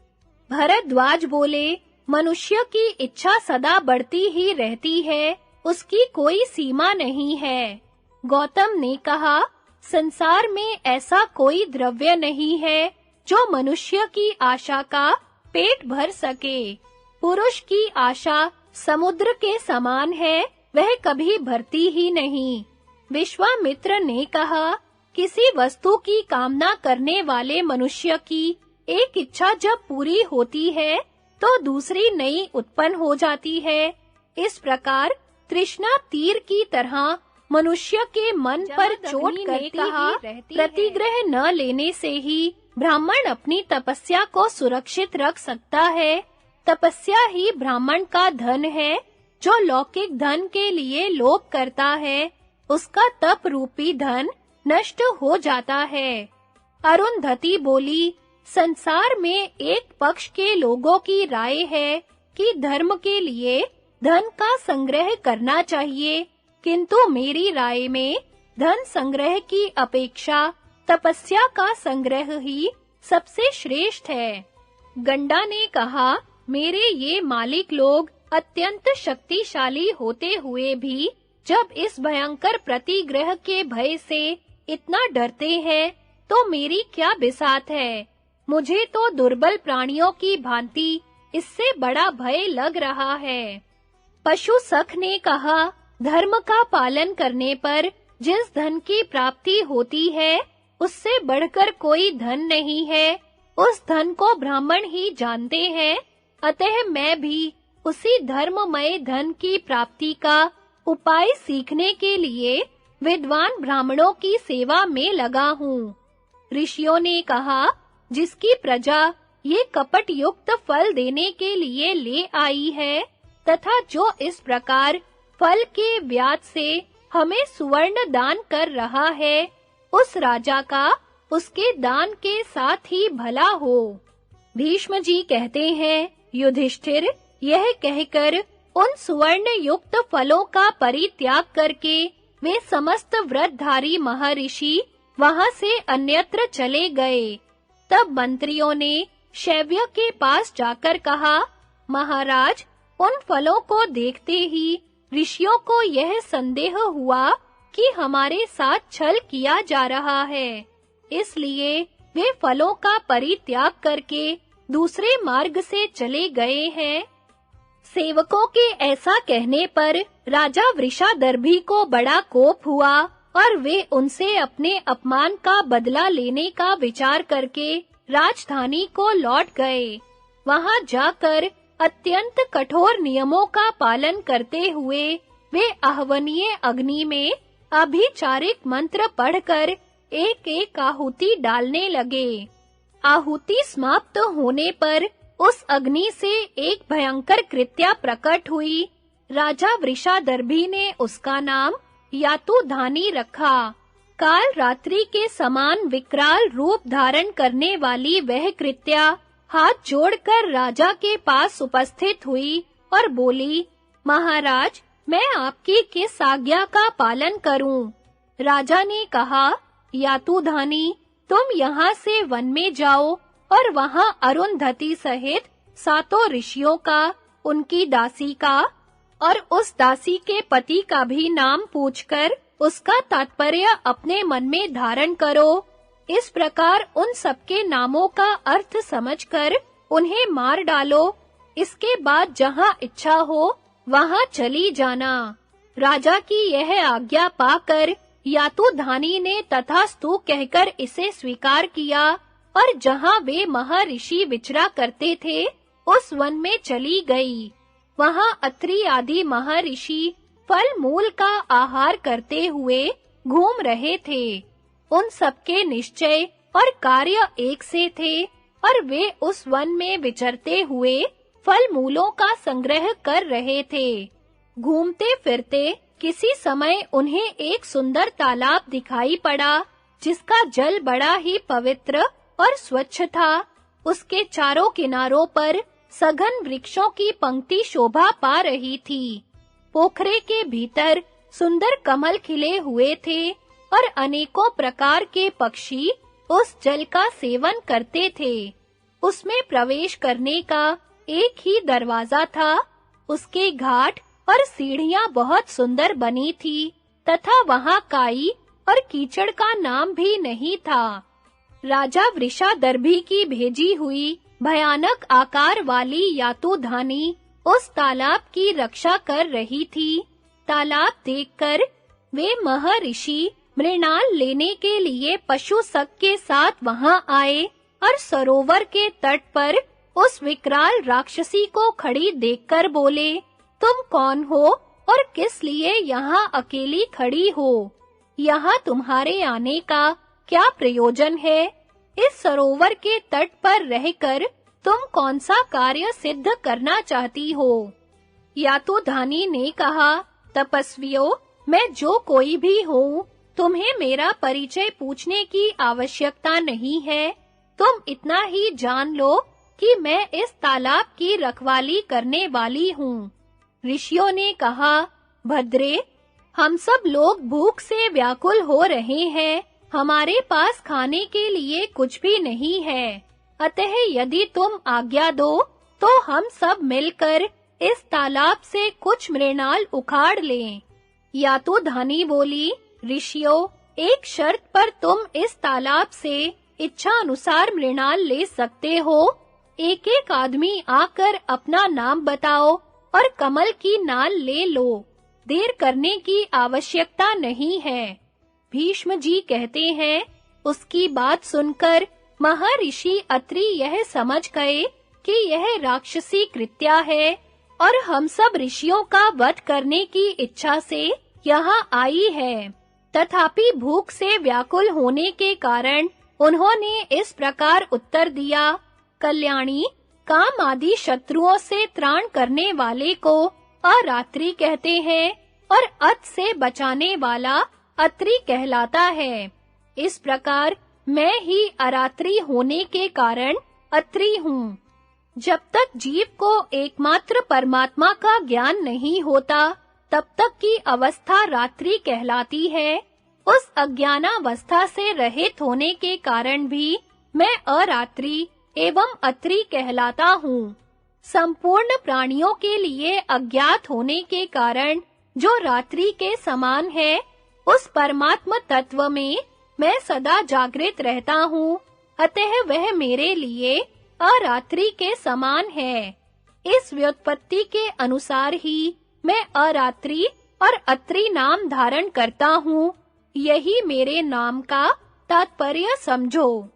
भरद्वाज बोले, मनुष्य की इच्छा सदा बढ़ती ही रहती है, उसकी कोई सीमा नहीं है। गौतम ने कहा, संसार में ऐसा कोई द्रव्य नहीं है जो मनुष्य की आशा का पेट भर सके। पुरुष की आशा समुद्र के समान है, वह कभी भरती ही नहीं। विश्वामित्र ने कहा, किसी वस्तु की कामना करने वाले मनुष्य की एक इच्छा जब पूरी होती है तो दूसरी नई उत्पन्न हो जाती है। इस प्रकार तृष्णा तीर की तरह मनुष्य के मन पर चोट करती ही प्रतिग्रह न लेने से ही ब्राह्मण अपनी तपस्या को सुरक्षित रख सकता है। तपस्या ही ब्राह्मण का धन है। जो लौकिक धन के लिए लोभ करता है, उसका तप रूपी धन नष्ट हो जाता है। अरुंधति बोली, संसार में एक पक्ष के लोगों की राय है कि धर्म के लिए धन का संग्रह करना चाहिए, किंतु मेरी राय में धन संग्रह की अपेक्षा तपस्या का संग्रह ही सबसे श्रेष्ठ है। गंडा ने कहा, मेरे ये मालिक लोग अत्यंत शक्तिशाली होते हुए भी जब इस भयंकर प्रतिग्रह के भय से इतना डरते हैं, तो मेरी क्या बिसात है। मुझे तो दुर्बल प्राणियों की भांति इससे बड़ा भय लग रहा है। पशु सख ने कहा, धर्म का पालन करने पर जिस धन की प्राप्ति होती है, उससे बढ़कर कोई धन नहीं है। उस धन को ब्राह्मण ही जानते हैं। अतः मैं भी उसी धर्ममय धन की प्राप्ति का उपाय सीखने के लिए विद्वान ब्राह्मणों की सेवा में लगा हूँ। ऋषियों ने कहा, जिसकी प्रजा ये कपट युक्त फल देने के लिए ले आई है, तथा जो इस प्रकार फल के ब्याज से हमें सुवर्ण दान कर रहा है, उस राजा का उसके दान के साथ ही भला हो। भीष्म जी कहते हैं, युधिष्ठिर, यह कहकर उन सुवर्ण युक्त फलों का परित्याग करके वे समस्त व्रतधारी महर्षि वहां से अन्यत्र चले गए। तब मंत्रियों ने शैव्य के पास जाकर कहा, महाराज, उन फलों को देखते ही ऋषियों को यह संदेह हुआ कि हमारे साथ छल किया जा रहा है। इसलिए वे फलों का परित्याग करके दूसरे मार्ग से चले गए हैं। सेवकों के ऐसा कहने पर राजा वृषादर्भी को बड़ा कोप हुआ और वे उनसे अपने अपमान का बदला लेने का विचार करके राजधानी को लौट गए। वहां जाकर अत्यंत कठोर नियमों का पालन करते हुए वे आहवनीय अग्नि में अभिचारिक मंत्र पढ़कर एक-एक आहुति डालने लगे। आहुति समाप्त होने पर उस अग्नि से एक भयंकर कृत्या प्रकट हुई। राजा वृषादर्भी ने उसका नाम यातुधानी रखा। काल रात्रि के समान विकराल रूप धारण करने वाली वह कृत्या हाथ जोड़कर राजा के पास उपस्थित हुई और बोली, महाराज, मैं आपकी किस आज्ञा का पालन करूं? राजा ने कहा, यातुधानी, तुम यहाँ से वन में जाओ और वहाँ अरुंधति सहित सातों ऋषियों का, उनकी दासी का और उस दासी के पति का भी नाम पूछकर उसका तात्पर्य अपने मन में धारण करो। इस प्रकार उन सबके नामों का अर्थ समझकर उन्हें मार डालो। इसके बाद जहाँ इच्छा हो वहाँ चली जाना। राजा की यह आज्ञा पाकर यातुधानी ने तथास्तु कहकर इसे स्वीकार किया और जहाँ वे महर्षि विचरा करते थे उस वन में चली गई। वहाँ अत्रि आदि महर्षि फल मूल का आहार करते हुए घूम रहे थे। उन सबके निश्चय और कार्य एक से थे और वे उस वन में विचरते हुए फल मूलों का संग्रह कर रहे थे। घूमते फिरते किसी समय उन्हें एक सुंदर तालाब दिखाई पड़ा, जिसका जल बड़ा ही पवित्र और स्वच्छ था। उसके चारों किनारों पर सघन वृक्षों की पंक्ति शोभा पा रही थी। पोखरे के भीतर सुंदर कमल खिले हुए थे और अनेकों प्रकार के पक्षी उस जल का सेवन करते थे। उसमें प्रवेश करने का एक ही दरवाजा था। उसके घाट और सीढ़ियां बहुत सुंदर बनी थी तथा वहां काई और कीचड़ का नाम भी नहीं था। राजा वृषादर्भी की भेजी हुई भयानक आकार वाली यातुधानी उस तालाब की रक्षा कर रही थी। तालाब देखकर वे महर्षि मृणाल लेने के लिए पशु सख के साथ वहां आए और सरोवर के तट पर उस विकराल राक्षसी को खड़ी देखकर बोले, तुम कौन हो और किस लिए यहाँ अकेली खड़ी हो? यहाँ तुम्हारे आने का क्या प्रयोजन है? इस सरोवर के तट पर रहकर तुम कौन सा कार्य सिद्ध करना चाहती हो? यातुधानी ने कहा, तपस्वियों, मैं जो कोई भी हूँ, तुम्हें मेरा परिचय पूछने की आवश्यकता नहीं है। तुम इतना ही जान लो कि मैं इस तालाब की रखवाली करने वाली हूँ। ऋषियों ने कहा, भद्रे, हम सब लोग भूख से व्याकुल हो रहे हैं। हमारे पास खाने के लिए कुछ भी नहीं है। अतः यदि तुम आज्ञा दो तो हम सब मिलकर इस तालाब से कुछ मृणाल उखाड़ लें। यातुधानी बोली, ऋषियों, एक शर्त पर तुम इस तालाब से इच्छा अनुसार मृणाल ले सकते हो। एक-एक आदमी आकर अपना नाम बताओ और कमल की नाल ले लो। देर करने की आवश्यकता नहीं है। भीष्म जी कहते हैं, उसकी बात सुनकर महर्षि अत्रि यह समझ गए कि यह राक्षसी कृत्या है और हम सब ऋषियों का वध करने की इच्छा से यहाँ आई है। तथापि भूख से व्याकुल होने के कारण उन्होंने इस प्रकार उत्तर दिया, कल्याणी, काम आदि शत्रुओं से त्राण करने वाले को अरात्रि कहते हैं और अत से बचाने वाला अत्रि कहलाता है। इस प्रकार मैं ही अरात्रि होने के कारण अत्रि हूँ। जब तक जीव को एकमात्र परमात्मा का ज्ञान नहीं होता, तब तक की अवस्था रात्रि कहलाती है। उस अज्ञानावस्था से रहित होने के कारण भी मैं अरात्रि एवं अत्रि कहलाता हूँ। संपूर्ण प्राणियों के लिए अज्ञात होने के कारण जो रात्रि के समान है, उस परमात्म तत्व में मैं सदा जागृत रहता हूँ। अतः वह मेरे लिए अरात्रि के समान है। इस व्युत्पत्ति के अनुसार ही मैं अरात्रि और अत्रि नाम धारण करता हूँ। यही मेरे नाम का तात्पर्य समझो।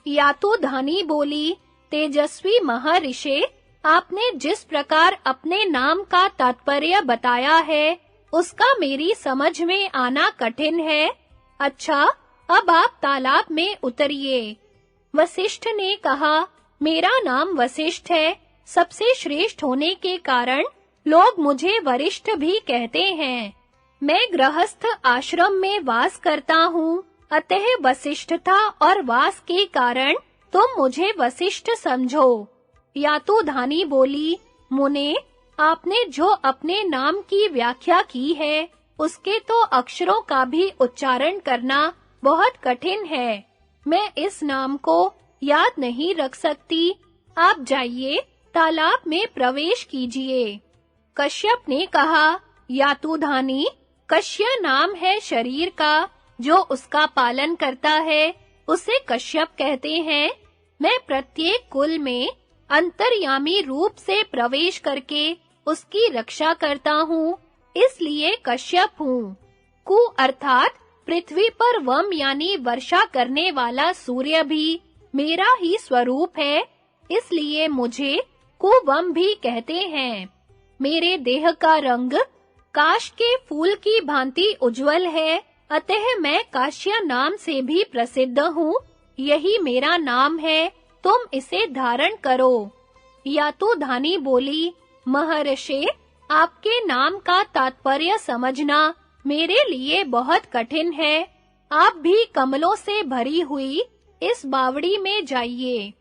यातुधानी बोली, तेजस्वी महर्षि, आपने जिस प्रकार अपने नाम का तात्पर्य बताया है, उसका मेरी समझ में आना कठिन है। अच्छा, अब आप तालाब में उतरिए। वशिष्ठ ने कहा, मेरा नाम वशिष्ठ है। सबसे श्रेष्ठ होने के कारण लोग मुझे वरिष्ठ भी कहते हैं। मैं गृहस्थ आश्रम में वास करता हूँ, अतः वशिष्ठता और वास के कारण तुम मुझे वशिष्ठ समझो। यातुधानी बोली, मुने, आपने जो अपने नाम की व्याख्या की है, उसके तो अक्षरों का भी उच्चारण करना बहुत कठिन है। मैं इस नाम को याद नहीं रख सकती। आप जाइए, तालाब में प्रवेश कीजिए। कश्यप ने कहा, यातुधानी, कश्य नाम है शरीर का, जो उसका पालन करता है, उसे कश्यप कहते हैं। मैं प्रत्येक कुल में अंतर्यामी रूप से प्रवेश करके उसकी रक्षा करता हूँ, इसलिए कश्यप हूँ। कु अर्थात पृथ्वी पर वम यानी वर्षा करने वाला सूर्य भी मेरा ही स्वरूप है, इसलिए मुझे कुवम भी कहते हैं। मेरे देह का रंग काश के फूल की भांति उज्जवल है, अतः मैं काश्य नाम से भी प्रसिद्ध हूँ। यही मेरा नाम है, तुम इसे धारण करो। यातुधानी बोली, महर्षि, आपके नाम का तात्पर्य समझना मेरे लिए बहुत कठिन है। आप भी कमलों से भरी हुई इस बावड़ी में जाइए।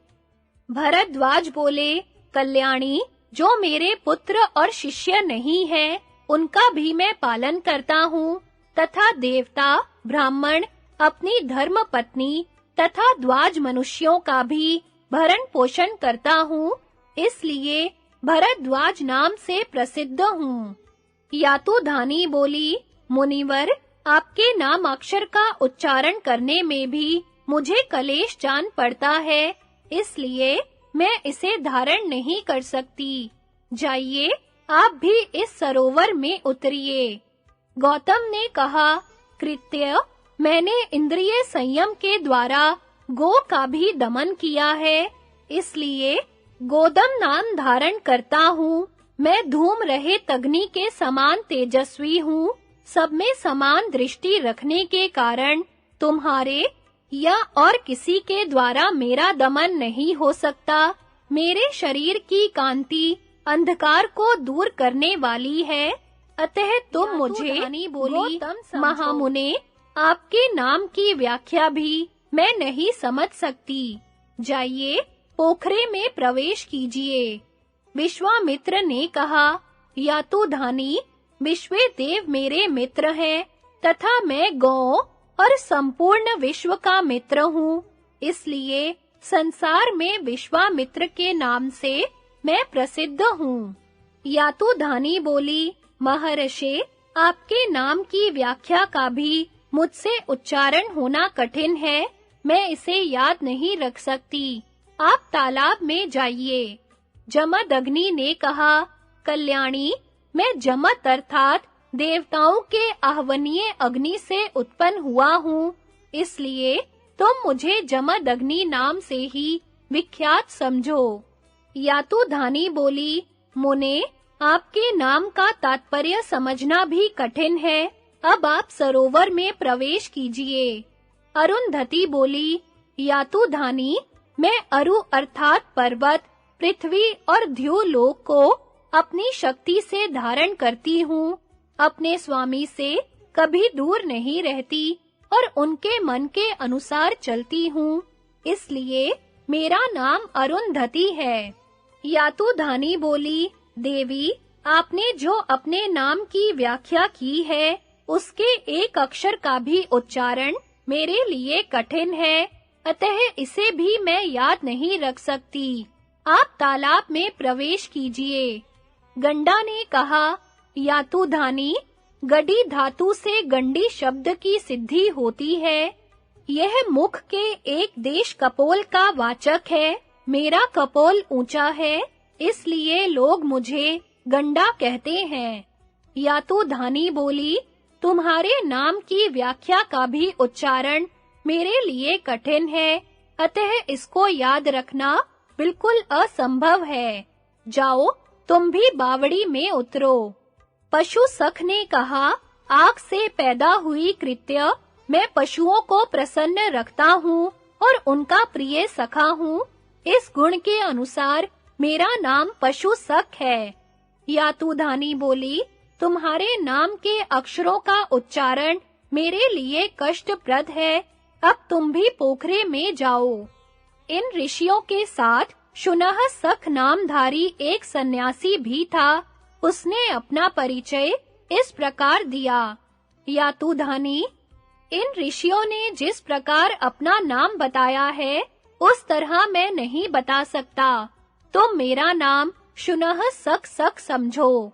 भरद्वाज बोले, कल्याणी, जो मेरे पुत्र और शिष्य नहीं है, उनका भी मैं पालन करता हूँ, तथा देवता, ब्राह्मण, अपनी धर्म पत्नी तथा द्वाज मनुष्यों का भी भरण पोषण करता हूँ, इसलिए भरद्वाज नाम से प्रसिद्ध हूँ। यातुधानी बोली, मुनिवर, आपके नाम अक्षर का उच्चारण करने में भी मुझे कलेश जान पड़ता है, इसलिए मैं इसे धारण नहीं कर सकती। जाइए, आप भी इस सरोवर में उतरिए। गौतम ने कहा, कृत्य, मैंने इंद्रिय संयम के द्वारा गो का भी दमन किया है, इसलिए गोदम नाम धारण करता हूँ। मैं धूम रहित अग्नि के समान तेजस्वी हूँ। सब में समान दृष्टि रखने के कारण तुम्हारे या और किसी के द्वारा मेरा दमन नहीं हो सकता। मेरे शरीर की कांति अंधकार को दूर करने वाली है, अतः तुम मुझे बोली, महामुने, आपके नाम की व्याख्या भी मैं नहीं समझ सकती। जाइए, पोखरे में प्रवेश कीजिए। विश्वामित्र ने कहा, यातुधानी, विश्वे देव मेरे मित्र हैं तथा मैं गौ और संपूर्ण विश्व का मित्र हूँ, इसलिए संसार में विश्वामित्र के नाम से मैं प्रसिद्ध हूँ। यातुधानी बोली, महर्षि, आपके नाम की व्याख्या का भी मुझसे उच्चारण होना कठिन है, मैं इसे याद नहीं रख सकती। आप तालाब में जाइए। जमदग्नि ने कहा, कल्याणी, मैं जमत अर्थात देवताओं के आह्वनीय अग्नि से उत्पन्न हुआ हूँ, इसलिए तुम मुझे जमदग्नि नाम से ही विख्यात समझो। यातुधानी बोली, मुने, आपके नाम का तात्पर्य समझना भी कठिन है, अब आप सरोवर में प्रवेश कीजिए। अरुंधति बोली, यातुधानी, मैं अरु अर्थात पर्वत, पृथ्वी और द्युलोक को अपनी शक्ति से धारण करती हूँ, अपने स्वामी से कभी दूर नहीं रहती और उनके मन के अनुसार चलती हूँ, इसलिए मेरा नाम अरुंधति है। यातुधानी बोली, देवी, आपने जो अपने नाम की व्याख्या की है, उसके एक अक्षर का भी उच्चारण मेरे लिए कठिन है, अतः इसे भी मैं याद नहीं रख सकती। आप तालाब में प्रवेश कीजिए। गंडा ने कहा, यातुधानी, गडी धातु से गंडी शब्द की सिद्धि होती है। यह मुख के एक देश कपोल का वाचक है। मेरा कपोल ऊंचा है, इसलिए लोग मुझे गंडा कहते हैं। यातुधानी बोली, तुम्हारे नाम की व्याख्या का भी उच्चारण मेरे लिए कठिन है, अतः इसको याद रखना बिल्कुल असंभव है। जाओ, तुम भी बावड़ी में उतरो। पशु सख ने कहा, आग से पैदा हुई कृत्य, मैं पशुओं को प्रसन्न रखता हूँ और उनका प्रिय सखा हूँ। इस गुण के अनुसार मेरा नाम पशु सख है। यातुधानी बोली, तुम्हारे नाम के अक्षरों का उच्चारण मेरे लिए कष्टप्रद है, अब तुम भी पोखरे में जाओ। इन ऋषियों के साथ शुनह सख नामधारी एक सन्यासी भी था। उसने अपना परिचय इस प्रकार दिया, यातुधानी, इन ऋषियों ने जिस प्रकार अपना नाम बताया है, उस तरह मैं नहीं बता सकता। तुम मेरा नाम शुनह सख समझो।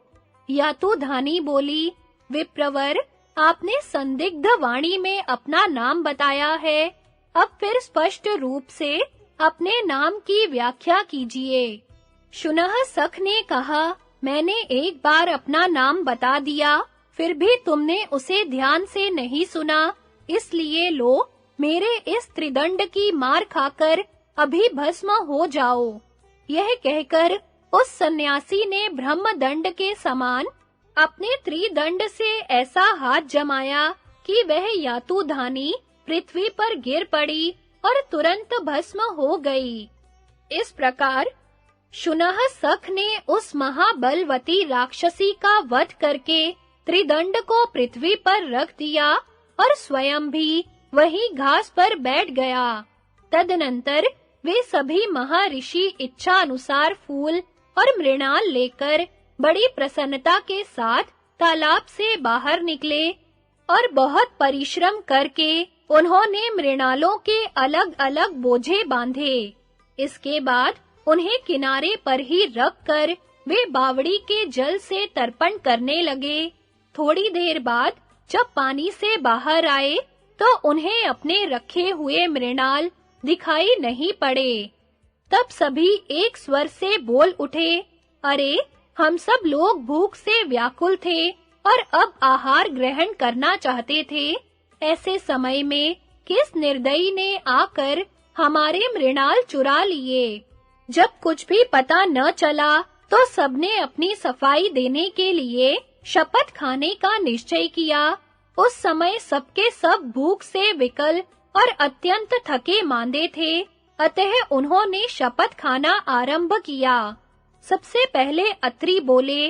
यातुधानी बोली, विप्रवर, आपने संदिग्ध वाणी में अपना नाम बताया है, अब फिर स्पष्ट रूप से अपने नाम की व्याख्या कीजिए। शुनह सख ने कहा, मैंने एक बार अपना नाम बता दिया, फिर भी तुमने उसे ध्यान से नहीं सुना, इसलिए लो, मेरे इस त्रिदंड की मार खाकर अभी भस्म हो जाओ। यह कहकर उस सन्यासी ने ब्रह्मदंड के समान अपने त्रिदंड से ऐसा हाथ जमाया कि वह यातुधानी पृथ्वी पर गिर पड़ी और तुरंत भस्म हो गई। इस प्रकार शुनह सख ने उस महाबलवती राक्षसी का वध करके त्रिदंड को पृथ्वी पर रख दिया और स्वयं भी वहीं घास पर बैठ गया। तदनंतर वे सभी महर्षि इच्छा अनुसार फूल और मृणाल लेकर बड़ी प्रसन्नता के साथ तालाब से बाहर निकले और बहुत परिश्रम करके उन्होंने मृणालों के अलग-अलग बोझे बांधे। इसके बाद उन्हें किनारे पर ही रखकर वे बावड़ी के जल से तर्पण करने लगे। थोड़ी देर बाद जब पानी से बाहर आए तो उन्हें अपने रखे हुए मृणाल दिखाई नहीं पड़े। तब सभी एक स्वर से बोल उठे, अरे, हम सब लोग भूख से व्याकुल थे और अब आहार ग्रहण करना चाहते थे। ऐसे समय में किस निर्दयी ने आकर हमारे मृणाल चुरा लिए। जब कुछ भी पता न चला तो सबने अपनी सफाई देने के लिए शपथ खाने का निश्चय किया। उस समय सबके सब भूख से विकल और अत्यंत थके मांदे थे, अतः उन्होंने शपथ खाना आरंभ किया। सबसे पहले अत्रि बोले,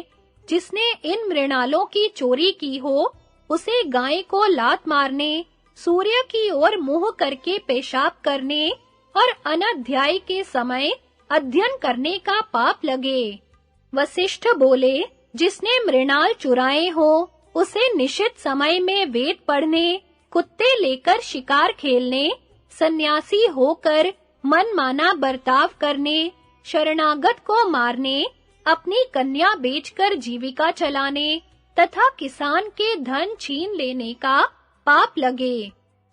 जिसने इन मृणालों की चोरी की हो, उसे गाय को लात मारने, सूर्य की ओर मुंह करके पेशाब करने और अनध्याय के समय अध्ययन करने का पाप लगे। वशिष्ठ बोले, जिसने मृणाल चुराए हो, उसे निश्चित समय में वेद पढ़ने, कुत्ते लेकर शिकार खेलने, सन्यासी होकर मनमाना बर्ताव करने, शरणागत को मारने, अपनी कन्या बेचकर जीविका चलाने तथा किसान के धन छीन लेने का पाप लगे।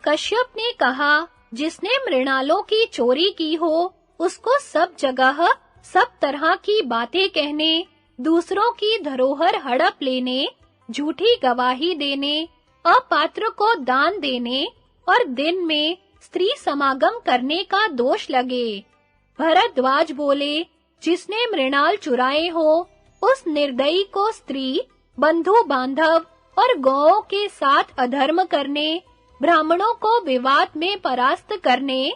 कश्यप ने कहा, जिसने मृणालों की चोरी की हो, उसको सब जगह सब तरह की बातें कहने, दूसरों की धरोहर हड़प लेने, झूठी गवाही देने, अपात्र को दान देने और दिन में स्त्री समागम करने का दोष लगे। भरद्वाज बोले, जिसने मृणाल चुराए हो, उस निर्दयी को स्त्री, बंधु बांधव और गौओं के साथ अधर्म करने, ब्राह्मणों को विवाद में परास्त करने,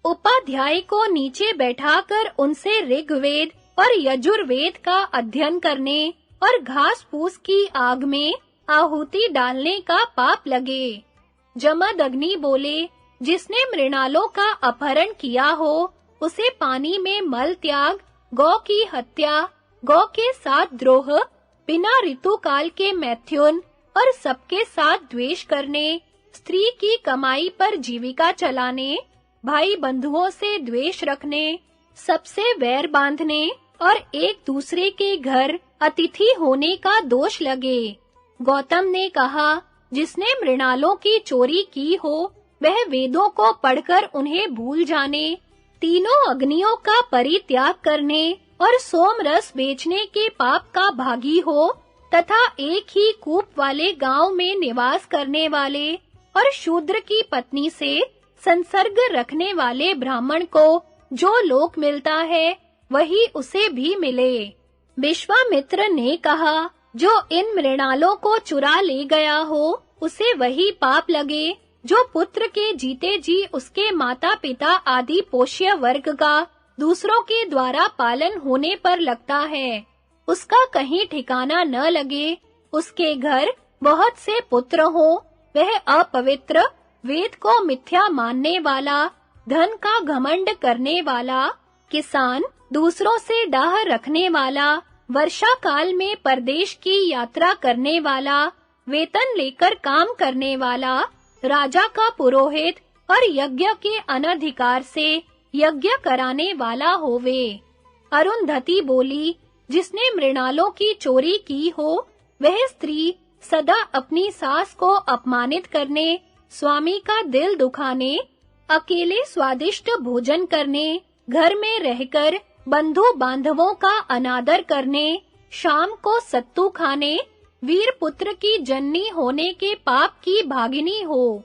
उपाध्याय को नीचे बैठाकर उनसे ऋग्वेद और यजुर्वेद का अध्ययन करने और घास-फूस की आग में आहुति डालने का पाप लगे। जमदग्नि बोले, जिसने मृणालों का अपहरण किया हो, उसे पानी में मल त्याग, गौ की हत्या, गौ के साथ द्रोह, बिना ऋतुकाल के मैथुन और सबके साथ द्वेष करने, स्त्री की कमाई पर जीविका चलाने, भाई बंधुओं से द्वेष रखने, सबसे वैर बांधने और एक दूसरे के घर अतिथि होने का दोष लगे। गौतम ने कहा, जिसने मृणालों की चोरी की हो, वह वेदों को पढ़कर उन्हें भूल जाने, तीनों अग्नियों का परित्याग करने और सोम रस बेचने के पाप का भागी हो तथा एक ही कूप वाले गांव में निवास करने वाले और शूद्र की पत्नी से संसर्ग रखने वाले ब्राह्मण को जो लोक मिलता है, वही उसे भी मिले। विश्वामित्र ने कहा, जो इन मृणालों को चुरा ले गया हो, उसे वही पाप लगे जो पुत्र के जीते जी उसके माता-पिता आदि पोष्य वर्ग का दूसरों के द्वारा पालन होने पर लगता है। उसका कहीं ठिकाना न लगे, उसके घर बहुत से पुत्र हो, वह अपवित्र, वेद को मिथ्या मानने वाला, धन का घमंड करने वाला, किसान, दूसरों से डाह रखने वाला, वर्षा काल में परदेश की यात्रा करने वाला, वेतन लेकर काम करने वाला, राजा का पुरोहित और यज्ञ के अनधिकार से यज्ञ कराने वाला होवे। अरुंधति बोली, जिसने मृणालों की चोरी की हो, वह स्त्री सदा अपनी सास को अपमानित करने, स्वामी का दिल दुखाने, अकेले स्वादिष्ट भोजन करने, घर में रहकर बंधु बांधवों का अनादर करने, शाम को सत्तू खाने, वीर पुत्र की जननी होने के पाप की भागिनी हो।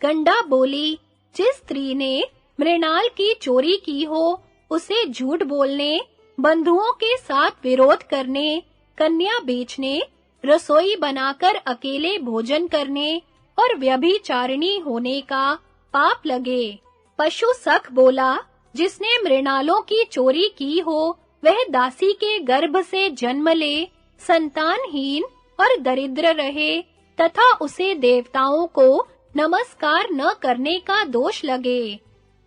गंडा बोली, जिस स्त्री ने मृणाल की चोरी की हो, उसे झूठ बोलने, बंधुओं के साथ विरोध करने, कन्या बेचने, रसोई बनाकर अकेले भोजन करने और व्यभिचारिणी होने का पाप लगे। पशु सख बोला, जिसने मृणालों की चोरी की हो, वह दासी के गर्भ से जन्म ले, संतानहीन और दरिद्र रहे तथा उसे देवताओं को नमस्कार न करने का दोष लगे।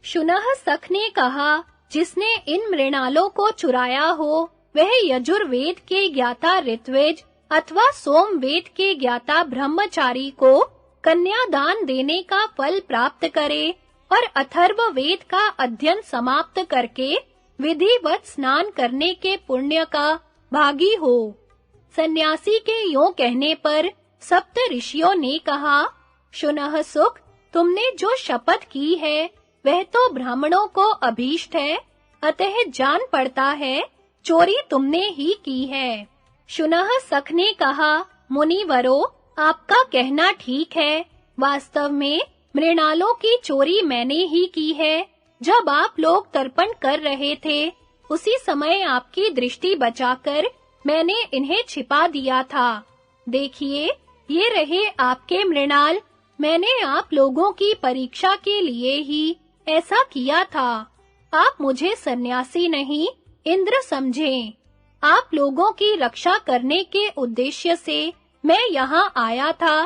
शुनह सख ने कहा, जिसने इन मृणालों को चुराया हो, वह यजुर्वेद के ज्ञाता ऋत्विज अथवा सोमवेद के ज्ञाता ब्रह्मचारी को कन्यादान देने का फल प्राप्त करे और अथर्व वेद का अध्ययन समाप्त करके विधिवत स्नान करने के पुण्य का भागी हो। सन्यासी के यों कहने पर सप्त ऋषियों ने कहा, शुनः सुख, तुमने जो शपथ की है वह तो ब्राह्मणों को अभीष्ट है, अतः जान पड़ता है चोरी तुमने ही की है। शुनः सख ने कहा, मुनिवरो, आपका कहना ठीक है। वास्तव में मृणालों की चोरी मैंने ही की है। जब आप लोग तर्पण कर रहे थे, उसी समय आपकी दृष्टि बचाकर मैंने इन्हें छिपा दिया था। देखिए, ये रहे आपके मृणाल। मैंने आप लोगों की परीक्षा के लिए ही ऐसा किया था। आप मुझे सन्यासी नहीं, इंद्र समझें। आप लोगों की रक्षा करने के उद्देश्य से मैं यहाँ आया था।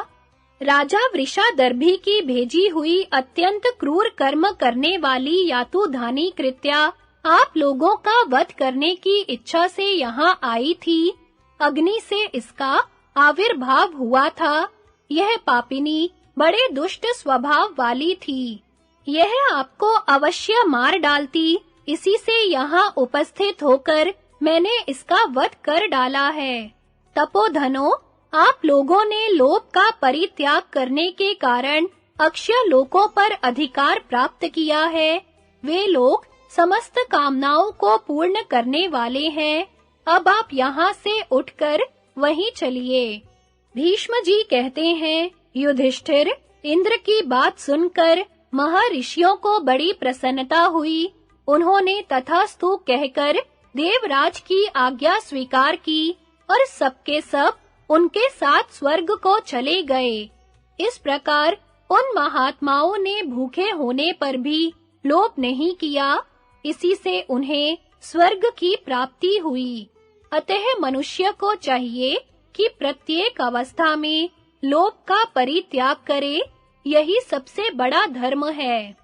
राजा वृषादर्भी की भेजी हुई अत्यंत क्रूर कर्म करने वाली यातुधानी कृत्या आप लोगों का वध करने की इच्छा से यहाँ आई थी। अग्नि से इसका आविर्भाव हुआ था। यह पापिनी बड़े दुष्ट स्वभाव वाली थी। यह आपको अवश्य मार डालती। इसी से यहाँ उपस्थित होकर मैंने इसका वध कर डाला है। तपोधनो, आप लोगों ने लोभ का परित्याग करने के कारण अक्षय लोकों पर अधिकार प्राप्त किया है। वे लोग समस्त कामनाओं को पूर्ण करने वाले हैं। अब आप यहाँ से उठकर वहीं चलिए। भीष्म जी कहते हैं, युधिष्ठिर, इंद्र की बात सुनकर महर्षियों को बड़ी प्रसन्नता हुई। उन्होंने तथास्तु कहकर देवराज की आज्ञा स्वीकार की और सबके सब उनके साथ स्वर्ग को चले गए। इस प्रकार उन महात्माओं ने भूखे होने पर भी लोभ नहीं किया। इसी से उन्हें स्वर्ग की प्राप्ति हुई। अतः मनुष्य को चाहिए कि प्रत्येक अवस्था में लोभ का परित्याग करे। यही सबसे बड़ा धर्म है।